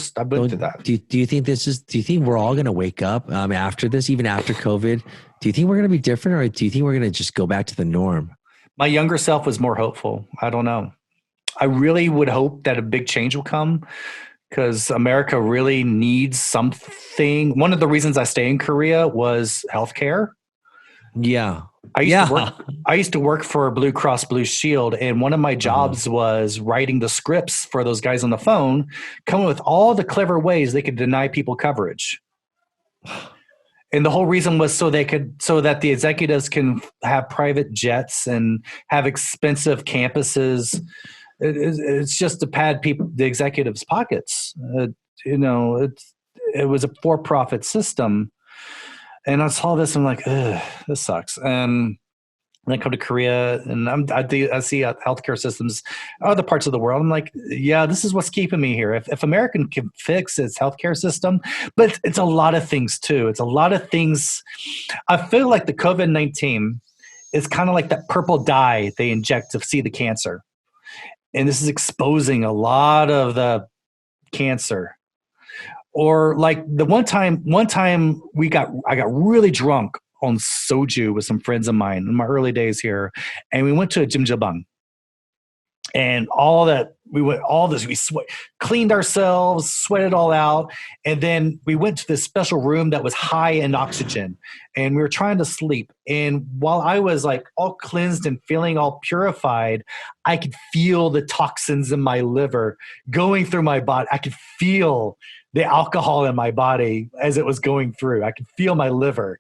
through that. do you think do you think we're all going to wake up after this, even after COVID? Do you think we're going to be different, or do you think we're going to just go back to the norm? My younger self was more hopeful. I don't know. I really would hope that a big change will come because America really needs something. One of the reasons I stay in Korea was healthcare. Yeah. I used to work for Blue Cross Blue Shield, and one of my jobs was writing the scripts for those guys on the phone, coming with all the clever ways they could deny people coverage. And the whole reason was so that the executives can have private jets and have expensive campuses. It's just to pad the executives' pockets. It was a for-profit system. And I saw this, and I'm like, ugh, this sucks. And then I come to Korea, and I see healthcare systems, other parts of the world. I'm like, yeah, this is what's keeping me here. If America can fix its healthcare system, but it's a lot of things too. It's a lot of things. I feel like the COVID-19 is kind of like that purple dye they inject to see the cancer. And this is exposing a lot of the cancer. Or like the one time I got really drunk on soju with some friends of mine in my early days here, and we went to a jjimjilbang. And we cleaned ourselves, sweated all out, and then we went to this special room that was high in oxygen, and we were trying to sleep. And while I was like all cleansed and feeling all purified, I could feel the toxins in my liver going through my body. I could feel the alcohol in my body as it was going through. I could feel my liver,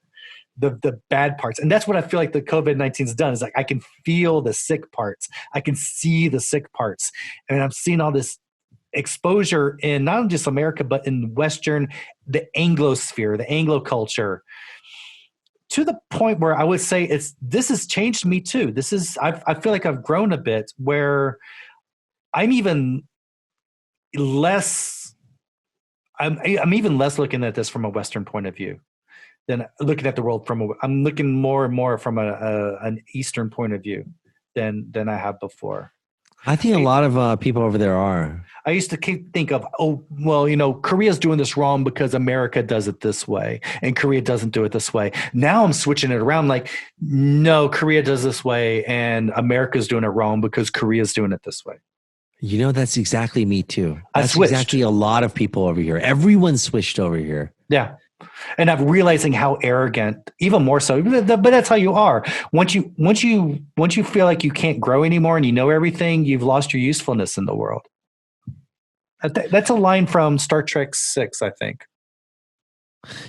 the bad parts. And that's what I feel like the COVID-19 has done, is like I can feel the sick parts. I can see the sick parts. And I'm seeing all this exposure in not just America, but in the Anglosphere, the Anglo culture, to the point where I would say this has changed me too. I feel like I've grown a bit, where I'm even less looking at this from a Western point of view than looking at the world I'm looking more and more from an Eastern point of view than I have before. I think a lot of people over there are. I used to think of, Korea's doing this wrong because America does it this way and Korea doesn't do it this way. Now I'm switching it around, like, no, Korea does this way and America's doing it wrong because Korea's doing it this way. That's exactly me too. That's exactly a lot of people over here. Everyone switched over here. Yeah. And I'm realizing how arrogant, even more so, but that's how you are. Once you feel like you can't grow anymore and you know everything, you've lost your usefulness in the world. That's a line from Star Trek 6, I think.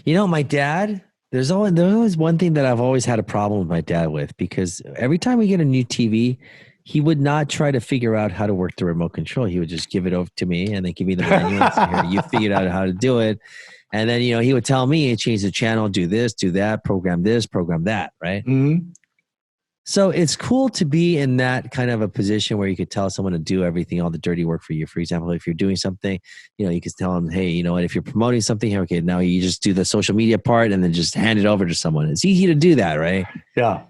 My dad, there's always one thing that I've always had a problem with my dad with, because every time we get a new TV, he would not try to figure out how to work the remote control. He would just give it over to me and then give me the menu and say, here, you figured out how to do it. And then, he would tell me, change the channel, do this, do that, program this, program that, right? Mm-hmm. So it's cool to be in that kind of a position where you could tell someone to do everything, all the dirty work for you. For example, if you're doing something, you could tell them, hey, if you're promoting something, okay, now you just do the social media part and then just hand it over to someone. It's easy to do that, right? Yeah.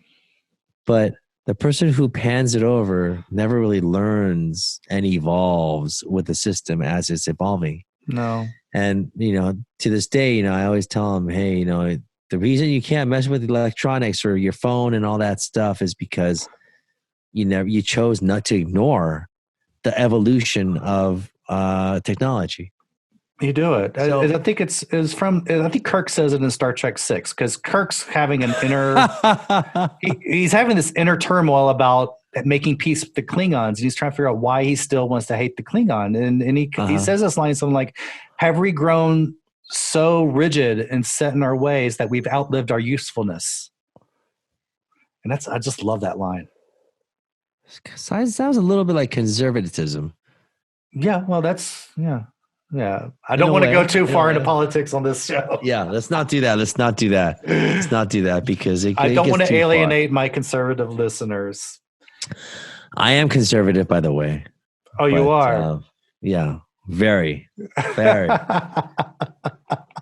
But the person who pans it over never really learns and evolves with the system as it's evolving. No. And, to this day, I always tell them, hey, the reason you can't mess with electronics or your phone and all that stuff is because you chose not to ignore the evolution of technology. You do it. So, I think I think Kirk says it in Star Trek 6, because Kirk's having an inner, he's having this inner turmoil about making peace with the Klingons. And he's trying to figure out why he still wants to hate the Klingon. And he says this line, something like, have we grown so rigid and set in our ways that we've outlived our usefulness? And I just love that line. Sounds a little bit like conservatism. Yeah. Well, yeah. I don't want to go too far into politics on this show. Yeah, let's not do that. Let's not do that because I don't want to alienate my conservative listeners. I am conservative, by the way. Oh, you are? Yeah, very, very,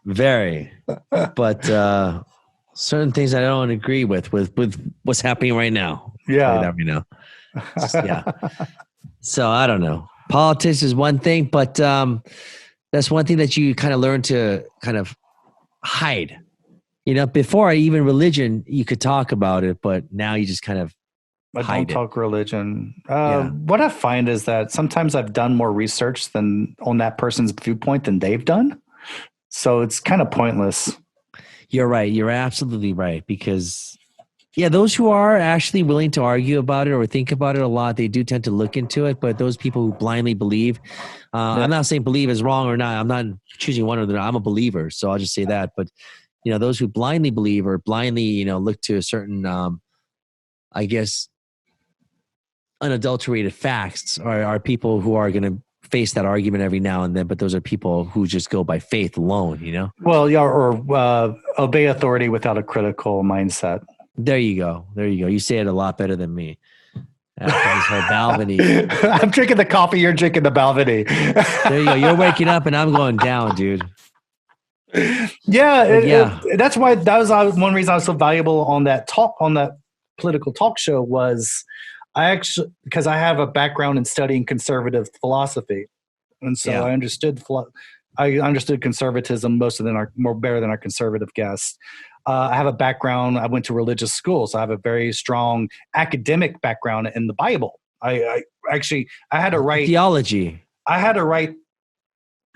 very. But certain things I don't agree with what's happening right now. I'll tell you that right now. Yeah. So I don't know. Politics is one thing, but that's one thing that you kind of learn to kind of hide. Before even religion, you could talk about it, but now you just kind of I hide don't it. talk religion. Yeah. What I find is that sometimes I've done more research than on that person's viewpoint than they've done. So it's kind of pointless. You're right. You're absolutely right. Because, yeah, those who are actually willing to argue about it or think about it a lot, they do tend to look into it. But those people who blindly believe, I'm not saying believe is wrong or not. I'm not choosing one or the other. I'm a believer. So I'll just say that. But, those who blindly believe or blindly, look to a certain, I guess, unadulterated facts are people who are going to face that argument every now and then, but those are people who just go by faith alone. Well, yeah, or obey authority without a critical mindset. There you go. You say it a lot better than me. After this whole Balvenie. I'm drinking the coffee, you're drinking the Balvenie. There you go. You're waking up and I'm going down, dude. Yeah, that's why that was one reason I was so valuable on that political talk show was because I have a background in studying conservative philosophy, and so I understood conservatism more better than our conservative guests. I have a background. I went to religious school, so I have a very strong academic background in the Bible. I had to write theology. I had to write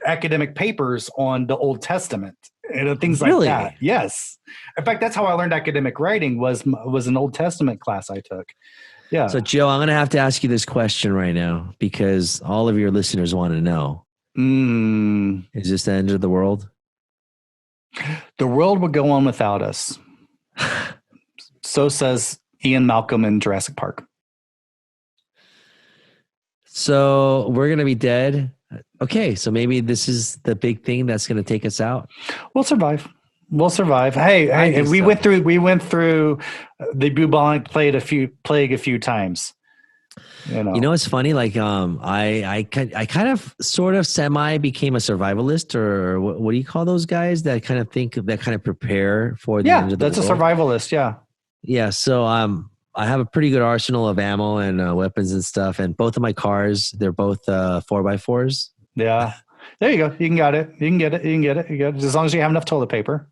academic papers on the Old Testament and things Really? like that. Yes. In fact, that's how I learned academic writing was an Old Testament class I took. Yeah. So Joe, I'm going to have to ask you this question right now because all of your listeners want to know. Is this the end of the world? The world would go on without us. So says Ian Malcolm in Jurassic Park. So we're going to be dead. Okay, so maybe this is the big thing that's going to take us out. We'll survive. Hey, we went through the bubonic plague a few times. It's funny. Like, I kind of sort of semi became a survivalist, or what do you call those guys that kind of prepare for the end of the world? Yeah, that's a survivalist. Yeah. Yeah. So, I have a pretty good arsenal of ammo and weapons and stuff. And both of my cars, they're both 4x4s. Yeah. There you go. You can get it. You can get it. As long as you have enough toilet paper.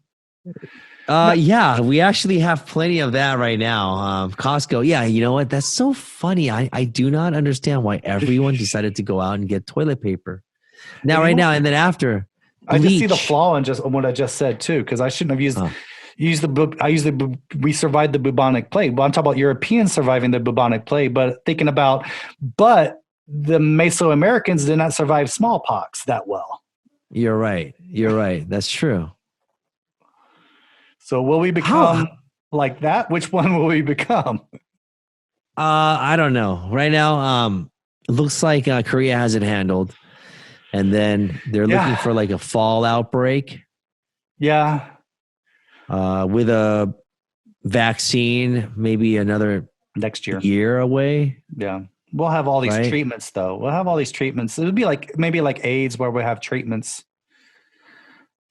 Yeah, we actually have plenty of that right now. Costco. Yeah. You know what? That's so funny. I do not understand why everyone decided to go out and get toilet paper. Now, and then after. I just see the flaw in what I just said too, because I shouldn't have used we survived the bubonic plague. Well, I'm talking about Europeans surviving the bubonic plague, but the Mesoamericans did not survive smallpox that well. You're right. That's true. So will we become like that? Which one will we become? I don't know. Right now, it looks like Korea has it handled. And then they're looking for like a fall outbreak. Yeah. With a vaccine, maybe another next year away. Yeah. We'll have all these treatments though. We'll have all these treatments. It would be like maybe like AIDS where we have treatments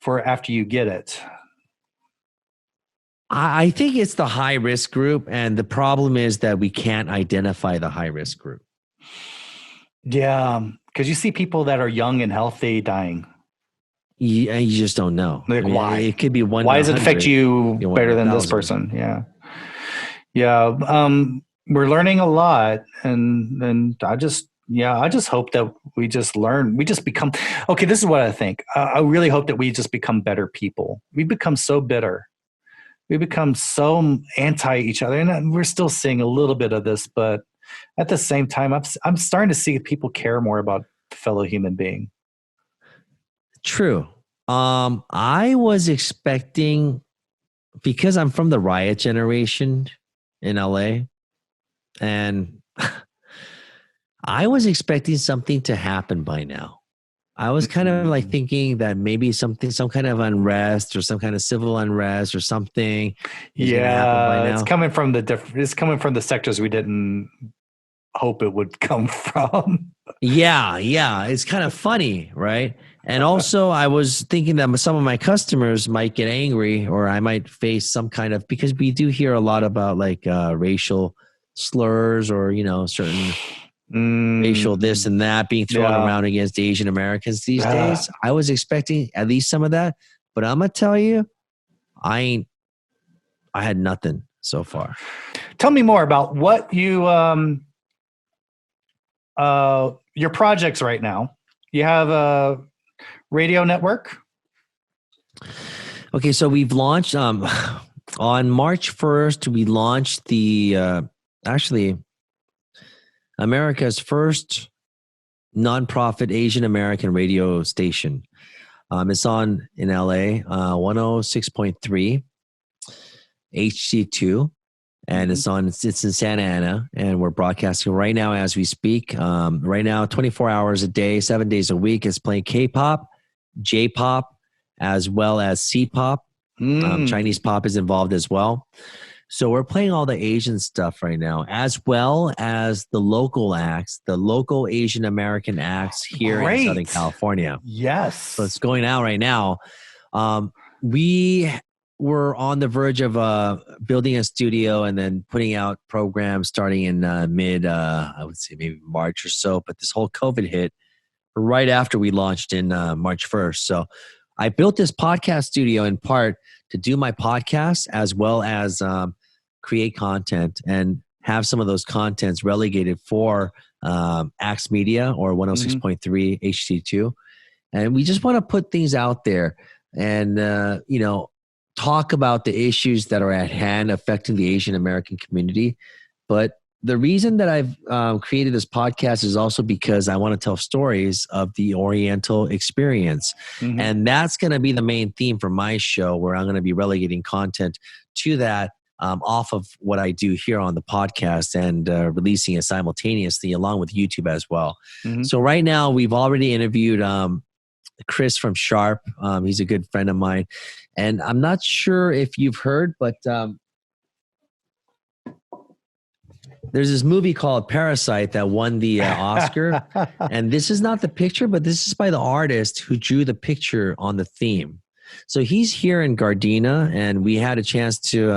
for after you get it. I think it's the high risk group. And the problem is that we can't identify the high risk group. Yeah. Because you see people that are young and healthy dying. You just don't know. Like, why? It could be one. Why does it affect you better than this person? Yeah. We're learning a lot, and I just hope that we just learn. We just become okay. This is what I think. I really hope that we just become better people. We become so bitter. We become so anti each other, and we're still seeing a little bit of this. But at the same time, I'm starting to see people care more about fellow human being. True. I was expecting, because I'm from the riot generation in LA, and I was expecting something to happen by now. I was kind of like thinking that maybe some kind of unrest or some kind of civil unrest or something. Yeah, it's coming from the sectors we didn't hope it would come from. Yeah, it's kind of funny, right? And also, I was thinking that some of my customers might get angry, or I might face some kind of, because we do hear a lot about like racial slurs, or certain racial this and that being thrown around against Asian Americans these days. I was expecting at least some of that, but I'm gonna tell you, I had nothing so far. Tell me more about what you your projects right now. You have a radio network. Okay, so we've launched on March 1st. We launched the actually America's first nonprofit Asian American radio station. It's on in LA, 106.3 HD2, and it's in Santa Ana, and we're broadcasting right now as we speak. Right now, 24 hours a day, 7 days a week. It's playing K-pop, J-pop, as well as C-pop. Chinese pop is involved as well. So we're playing all the Asian stuff right now, as well as the local acts, the local Asian American acts here in Southern California. Yes. So it's going out right now. We were on the verge of building a studio and then putting out programs starting in mid, I would say maybe March or so. But this whole COVID hit right after we launched in March 1st. So I built this podcast studio in part to do my podcast, as well as create content and have some of those contents relegated for Axe Media or 106.3 HD2. And we just want to put things out there and, talk about the issues that are at hand affecting the Asian American community. But the reason that I've created this podcast is also because I want to tell stories of the Oriental experience. And that's going to be the main theme for my show, where I'm going to be relegating content to that off of what I do here on the podcast and releasing it simultaneously along with YouTube as well. So right now we've already interviewed Chris from Sharp. He's a good friend of mine. And I'm not sure if you've heard, but there's this movie called Parasite that won the Oscar. And this is not the picture, but this is by the artist who drew the picture on the theme. So he's here in Gardena, and we had a chance to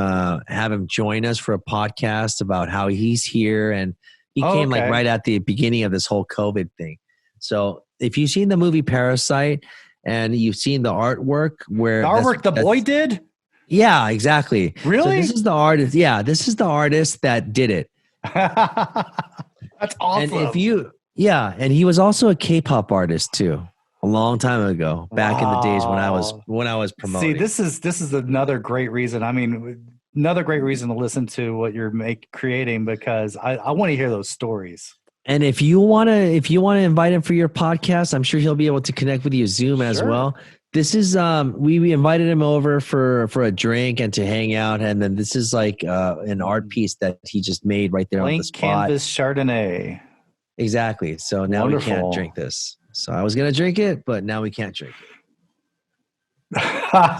have him join us for a podcast about how he's here. And he came like right at the beginning of this whole COVID thing. So if you've seen the movie Parasite and you've seen the artwork where the artwork the boy did? Yeah, exactly. Really? So this is the artist. Yeah, this is the artist that did it. That's awesome. And and he was also a K-pop artist too, a long time ago, back in the days when I was promoting. See, this is another great reason. I mean, another great reason to listen to what you're creating, because I want to hear those stories. And if you want to invite him for your podcast, I'm sure he'll be able to connect with you Zoom as well. This is we invited him over for a drink and to hang out, and then this is like an art piece that he just made right there on the spot. Blank canvas Chardonnay. Exactly. So now we can't drink this. So I was gonna drink it, but now we can't drink it.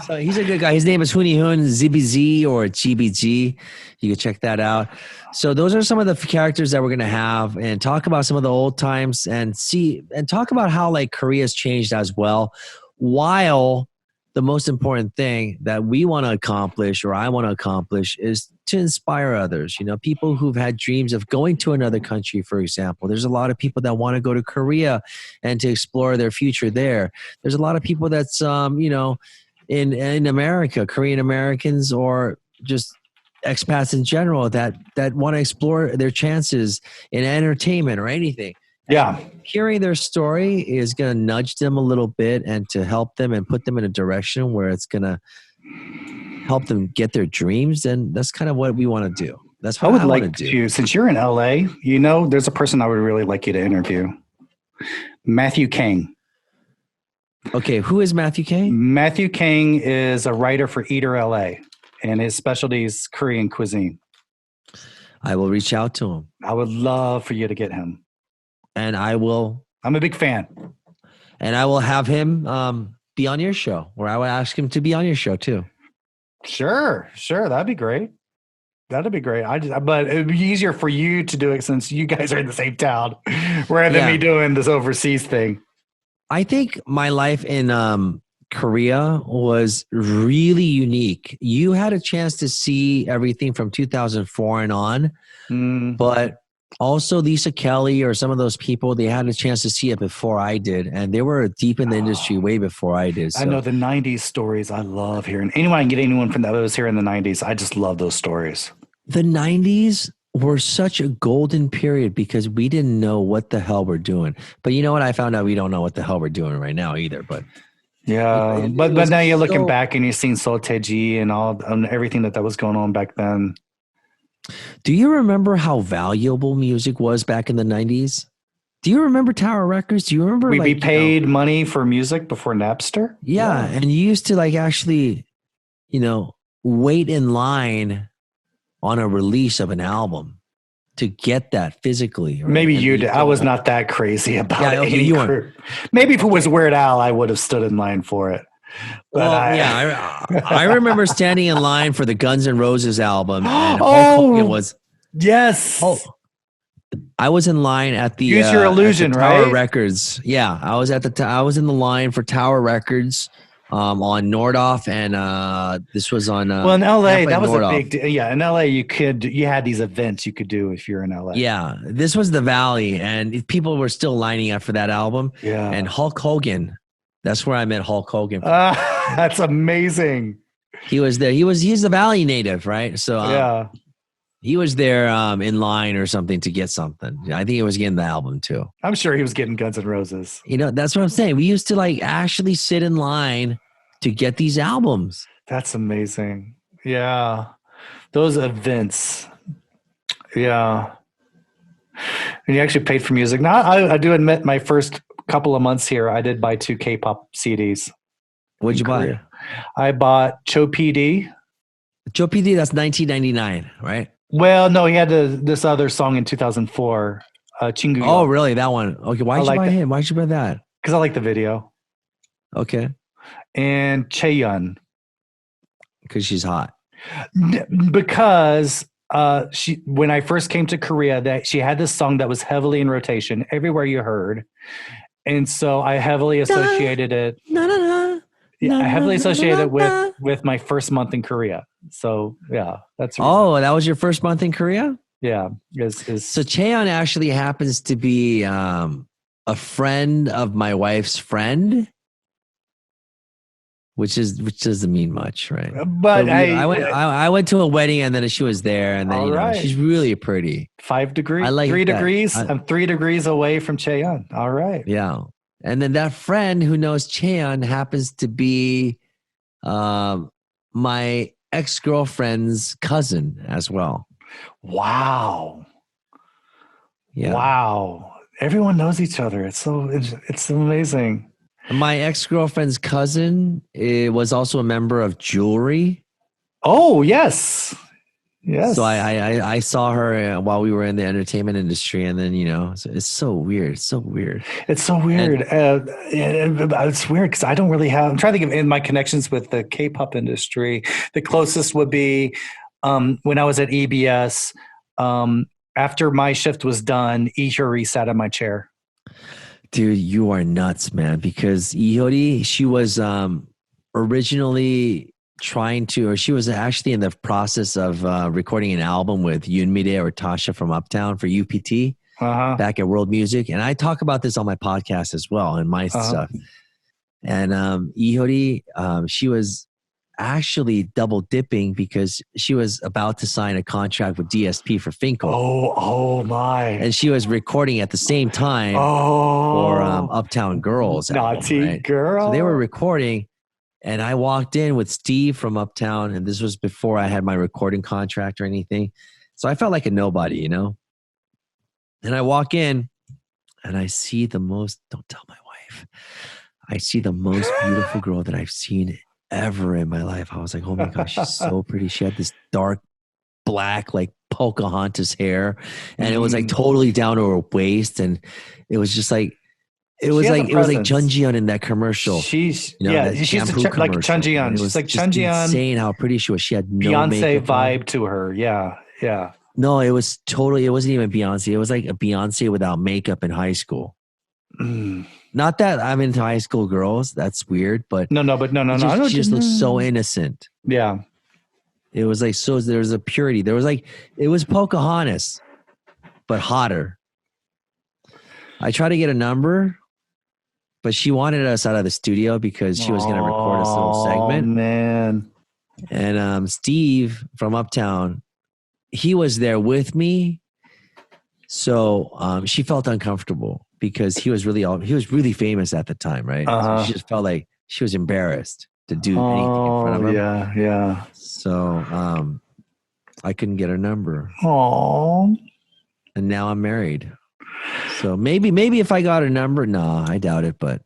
So he's a good guy. His name is Hooney Hoon ZBZ or GBG. You can check that out. So those are some of the characters that we're going to have, and talk about some of the old times and talk about how like Korea's changed as well. While the most important thing that we want to accomplish, or I want to accomplish, is to inspire others. People who've had dreams of going to another country, for example. There's a lot of people that want to go to Korea and to explore their future there. There's a lot of people that's, in America, Korean Americans, or just expats in general that want to explore their chances in entertainment or anything. Yeah. Hearing their story is going to nudge them a little bit and to help them and put them in a direction where it's going to help them get their dreams. And that's kind of what we want to do. That's what I would like to do. Since you're in LA, there's a person I would really like you to interview. Matthew Kang. Okay. Who is Matthew Kang? Matthew Kang is a writer for Eater LA, and his specialty is Korean cuisine. I will reach out to him. I would love for you to get him. And I'm a big fan. And I will have him be on your show, or I will ask him to be on your show too. Sure. That'd be great. But it'd be easier for you to do it since you guys are in the same town rather than me doing this overseas thing. I think my life in Korea was really unique. You had a chance to see everything from 2004 and on, Mm. but also Lisa Kelly or some of those people, they had a chance to see it before I did, and they were deep in the industry way before I did. I So know the 90s stories. I love hearing anyone I can get anyone from that was here in the 90s. I just love those stories. the 90s were such a golden period because we didn't know what the hell we're doing. But you know what? I found out we don't know what the hell we're doing right now either. But Yeah, it but was now you're looking so. back and you've seen Soteji and all and everything that was going on back then. Do you remember how valuable music was back in the 90s? Do you remember Tower Records? Do you remember We'd be like, paid money for music before Napster. yeah, and you used to like actually, wait in line on a release of an album to get that physically. Right? Maybe And you did. I was not that crazy about Yeah, okay, any you weren't. group. Maybe if it was Weird Al, I would have stood in line for it. But Well, I remember standing in line for the Guns N' Roses album, and Hulk Hogan was. yes. Oh, I was in line at the Use Your Illusion, Tower right? Records. Yeah, I was I was in the line for Tower Records on Nordhoff, and this was on. Well, in LA, Tampa that was a Nordhoff. big deal. Yeah, in LA, you had these events you could do if you're in LA. Yeah, this was the Valley, and people were still lining up for that album. Yeah. And Hulk Hogan, that's where I met Hulk Hogan. That's amazing. He was there. He's a Valley native, right? So Yeah. he was there in line or something to get something. I think he was getting the album too. I'm sure he was getting Guns N' Roses. That's what I'm saying. We used to like actually sit in line to get these albums. That's amazing. Yeah. Those events. Yeah. And you actually paid for music. Now, I do admit my first couple of months here, I did buy 2 K-pop CDs. What'd you buy? Korea. I bought Cho PD. Joe PD, that's 1999, right? Well, no, he had this other song in 2004, Chingu. Oh, really? That one. Okay, why'd you buy him? Why'd you buy that? Because I like the video. Okay. And Chaeyoung. Because she's hot. Because when I first came to Korea, that she had this song that was heavily in rotation everywhere you heard, and so I heavily associated it. I heavily associated it with my first month in Korea. So yeah, that's. Oh, that was your first month in Korea? Yeah. So Chaeyoung actually happens to be a friend of my wife's friend. Which doesn't mean much, right? But I went to a wedding and then she was there, and then she's really pretty. 5 degrees. I like 3 that. degrees. I'm 3 degrees away from Chaeyoung. All right. Yeah, and then that friend who knows Chaeyoung happens to be my ex-girlfriend's cousin as well. Wow. Yeah. Wow. Everyone knows each other. It's amazing. My ex-girlfriend's cousin was also a member of Jewelry. Oh, yes. Yes. So I saw her while we were in the entertainment industry, and then it's so weird. It's so weird. It's so weird. It's weird because I don't really have. I'm trying to think of in my connections with the K-pop industry. The closest would be when I was at EBS. After my shift was done, Ihuri sat in my chair. Dude, you are nuts, man. Because Ihori, she was originally she was actually in the process of recording an album with Yoonmide or Tasha from Uptown for UPT back at World Music. And I talk about this on my podcast as well and my stuff. And Ihori, she was actually double dipping because she was about to sign a contract with DSP for Finkel. Oh my. And she was recording at the same time for Uptown Girls. Naughty album, right? girl. So they were recording, and I walked in with Steve from Uptown, and this was before I had my recording contract or anything. So I felt like a nobody, And I walk in, and I see don't tell my wife, I see the most beautiful girl that I've seen ever in my life. I was like, oh my gosh, she's so pretty. She had this dark black, like Pocahontas hair, and it was like totally down to her waist, and it was just like it was like Chun Ji-yeon in that commercial. She's that she's shampoo like Chun Ji-yeon. It She's was like just Chun Ji-yeon. insane how pretty she was. She had no Beyonce makeup vibe on. to her. Yeah. No, it wasn't even Beyonce. It was like a Beyonce without makeup in high school. No, Not that I'm into high school girls. That's weird, but No. she just looks so innocent. Yeah. It was like, so there was a purity. There was like, it was Pocahontas, but hotter. I tried to get a number, but she wanted us out of the studio because she was going to record this little segment. Oh, man. And Steve from Uptown, he was there with me. So she felt uncomfortable because he was really famous at the time, right? So she just felt like she was embarrassed to do anything in front of him. Yeah. So I couldn't get her number. Oh. And now I'm married. So maybe if I got her number, no, I doubt it. But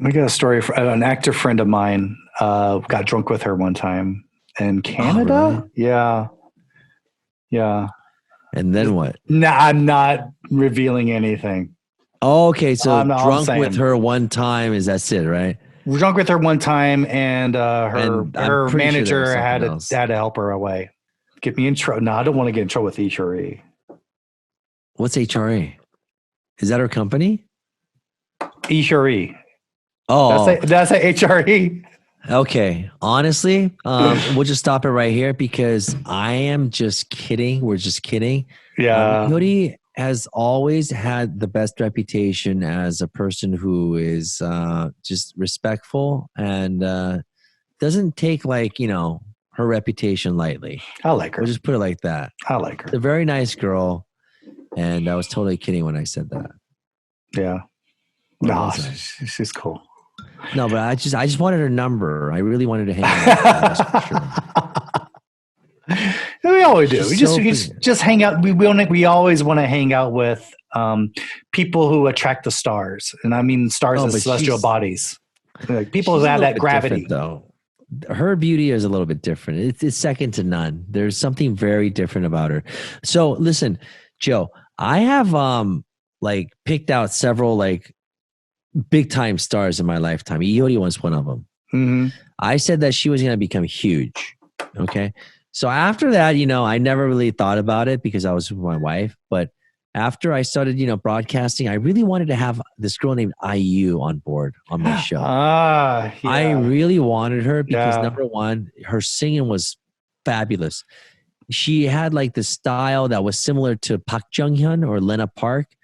I got a story. An actor friend of mine got drunk with her one time in Canada. Oh, really? Yeah. And then what? No, I'm not revealing anything. Oh, okay, so drunk saying. with her one time is that's it, right? We're drunk with her one time, and her manager sure had else. to help her away. Get me in trouble. No, I don't want to get in trouble with HRE. What's HRE? Is that her company? HRE. Oh, that's a HRE. Okay. Honestly, we'll just stop it right here because I am just kidding. We're just kidding. Yeah. Cody has always had the best reputation as a person who is just respectful and doesn't take her reputation lightly. I like her. We'll just put it like that. I like her. She's a very nice girl. And I was totally kidding when I said that. Yeah. No, she's cool. No, but I just wanted her number. I really wanted to hang out with her. That's for sure. We always do. We just hang out. We always want to hang out with people who attract the stars, and I mean stars as celestial bodies. Like people who have that gravity. Though her beauty is a little bit different. It's second to none. There's something very different about her. So listen, Joe, I have picked out several big time stars in my lifetime. Iori was one of them. Mm-hmm. I said that she was going to become huge. Okay. So after that, I never really thought about it because I was with my wife. But after I started, broadcasting, I really wanted to have this girl named IU on board on my show. Yeah. I really wanted her because number one, her singing was fabulous. She had the style that was similar to Park Jung-hyun or Lena Park.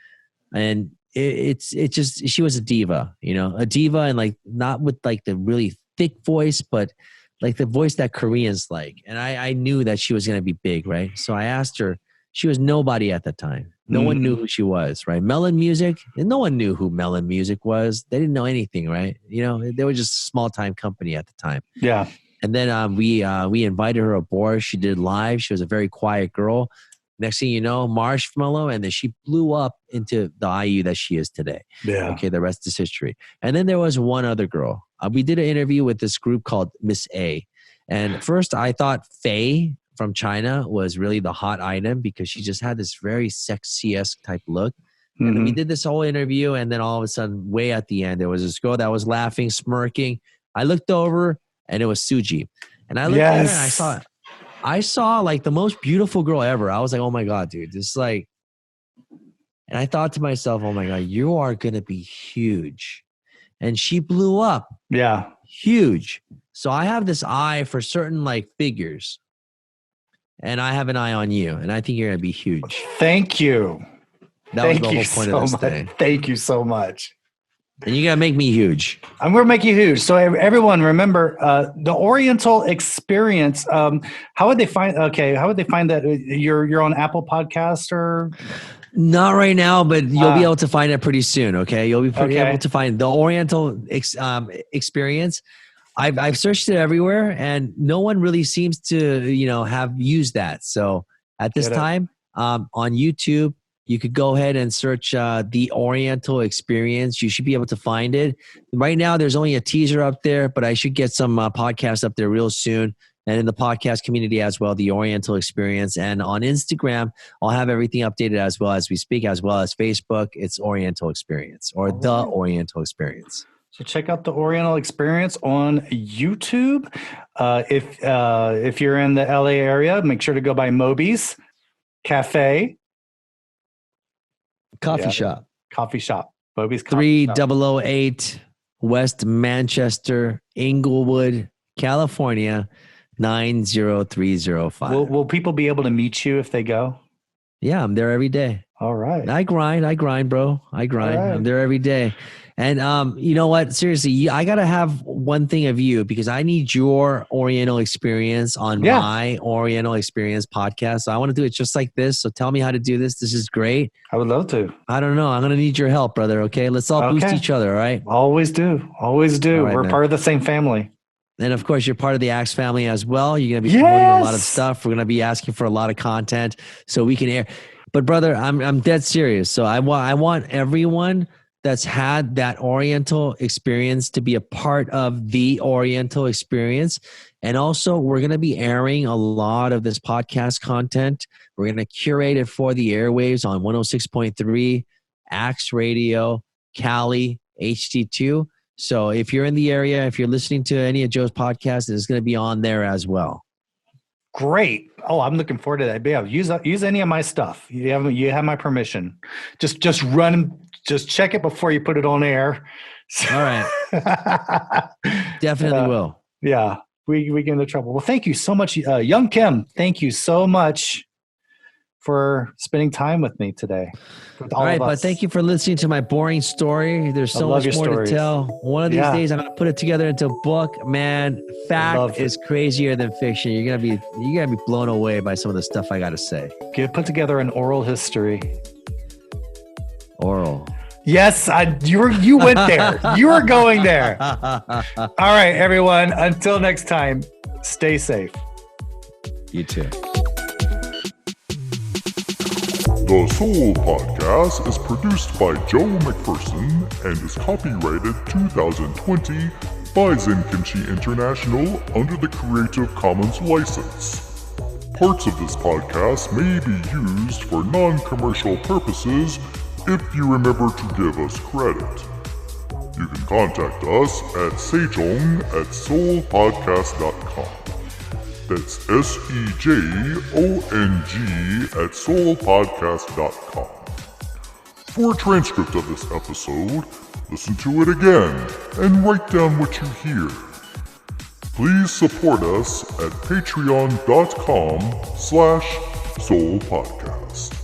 And she was a diva, a diva and not with the really thick voice, but the voice that Koreans like. And I knew that she was going to be big, right? So I asked her, she was nobody at the time. No one knew who she was, right? Melon Music, and no one knew who Melon Music was. They didn't know anything, right? They were just a small time company at the time. Yeah. And then we invited her aboard. She did live. She was a very quiet girl. Next thing you know, Marshmallow, and then she blew up into the IU that she is today. Yeah. Okay, the rest is history. And then there was one other girl. We did an interview with this group called Miss A. And first I thought Faye from China was really the hot item because she just had this very sexy-esque type look. Mm-hmm. And we did this whole interview, and then all of a sudden, way at the end, there was this girl that was laughing, smirking. I looked over, and it was Suji. And I looked at her, and I saw the most beautiful girl ever. I was like, oh my God, dude, this is and I thought to myself, oh my God, you are going to be huge. And she blew up. Yeah. Huge. So I have this eye for certain figures, and I have an eye on you, and I think you're going to be huge. Thank you. That was the whole point of this thing. Thank you so much. And you got to make me huge. I'm going to make you huge. So everyone remember the Oriental Experience. How would they find that you're on Apple Podcast or? Not right now, but you'll be able to find it pretty soon. Okay. You'll be able to find the Oriental Experience. I've searched it everywhere and no one really seems to, have used that. So at this time, on YouTube, you could go ahead and search the Oriental Experience. You should be able to find it. Right now, there's only a teaser up there, but I should get some podcasts up there real soon. And in the podcast community as well, the Oriental Experience. And on Instagram, I'll have everything updated as well as we speak, as well as Facebook. It's Oriental Experience or the Oriental Experience. So check out the Oriental Experience on YouTube. If you're in the LA area, make sure to go by Moby's Cafe. Coffee shop. Bobby's Coffee Shop. 3008 West Manchester, Inglewood, California, 90305. Will people be able to meet you if they go? Yeah, I'm there every day. All right. I grind, bro. I grind. All right. I'm there every day. And you know what? Seriously, I got to have one thing of you because I need your Oriental experience on my Oriental experience podcast. So I want to do it just like this. So tell me how to do this. This is great. I would love to. I don't know. I'm going to need your help, brother. Okay. Let's all boost each other. All right. Always do. Always do. All right, We're man. part of the same family. And of course, you're part of the Axe family as well. You're going to be promoting a lot of stuff. We're going to be asking for a lot of content so we can air. But brother, I'm dead serious. So I want everyone that's had that Oriental experience to be a part of the Oriental experience. And also, we're going to be airing a lot of this podcast content. We're going to curate it for the airwaves on 106.3, Axe Radio, Cali, HD2. So if you're in the area, if you're listening to any of Joe's podcasts, it's going to be on there as well. Great. Oh, I'm looking forward to that. Yeah, use any of my stuff. You have my permission. Just check it before you put it on air. All right. Definitely will. Yeah, we get into trouble. Well, thank you so much, Young Kim. Thank you so much for spending time with me today. All right, but thank you for listening to my boring story. There's so much more to tell. One of these days, I'm gonna put it together into a book. Man, fact is crazier than fiction. You're gonna be blown away by some of the stuff I gotta say. Put together an oral history. Oral. Yes, you went there. You were going there. All right, everyone. Until next time, stay safe. You too. The Soul Podcast is produced by Joe McPherson and is copyrighted 2020 by Zen Kimchi International under the Creative Commons license. Parts of this podcast may be used for non-commercial purposes if you remember to give us credit. You can contact us at sejong@soulpodcast.com. That's SEJONG@soulpodcast.com. For a transcript of this episode, listen to it again and write down what you hear. Please support us at patreon.com/soulpodcast.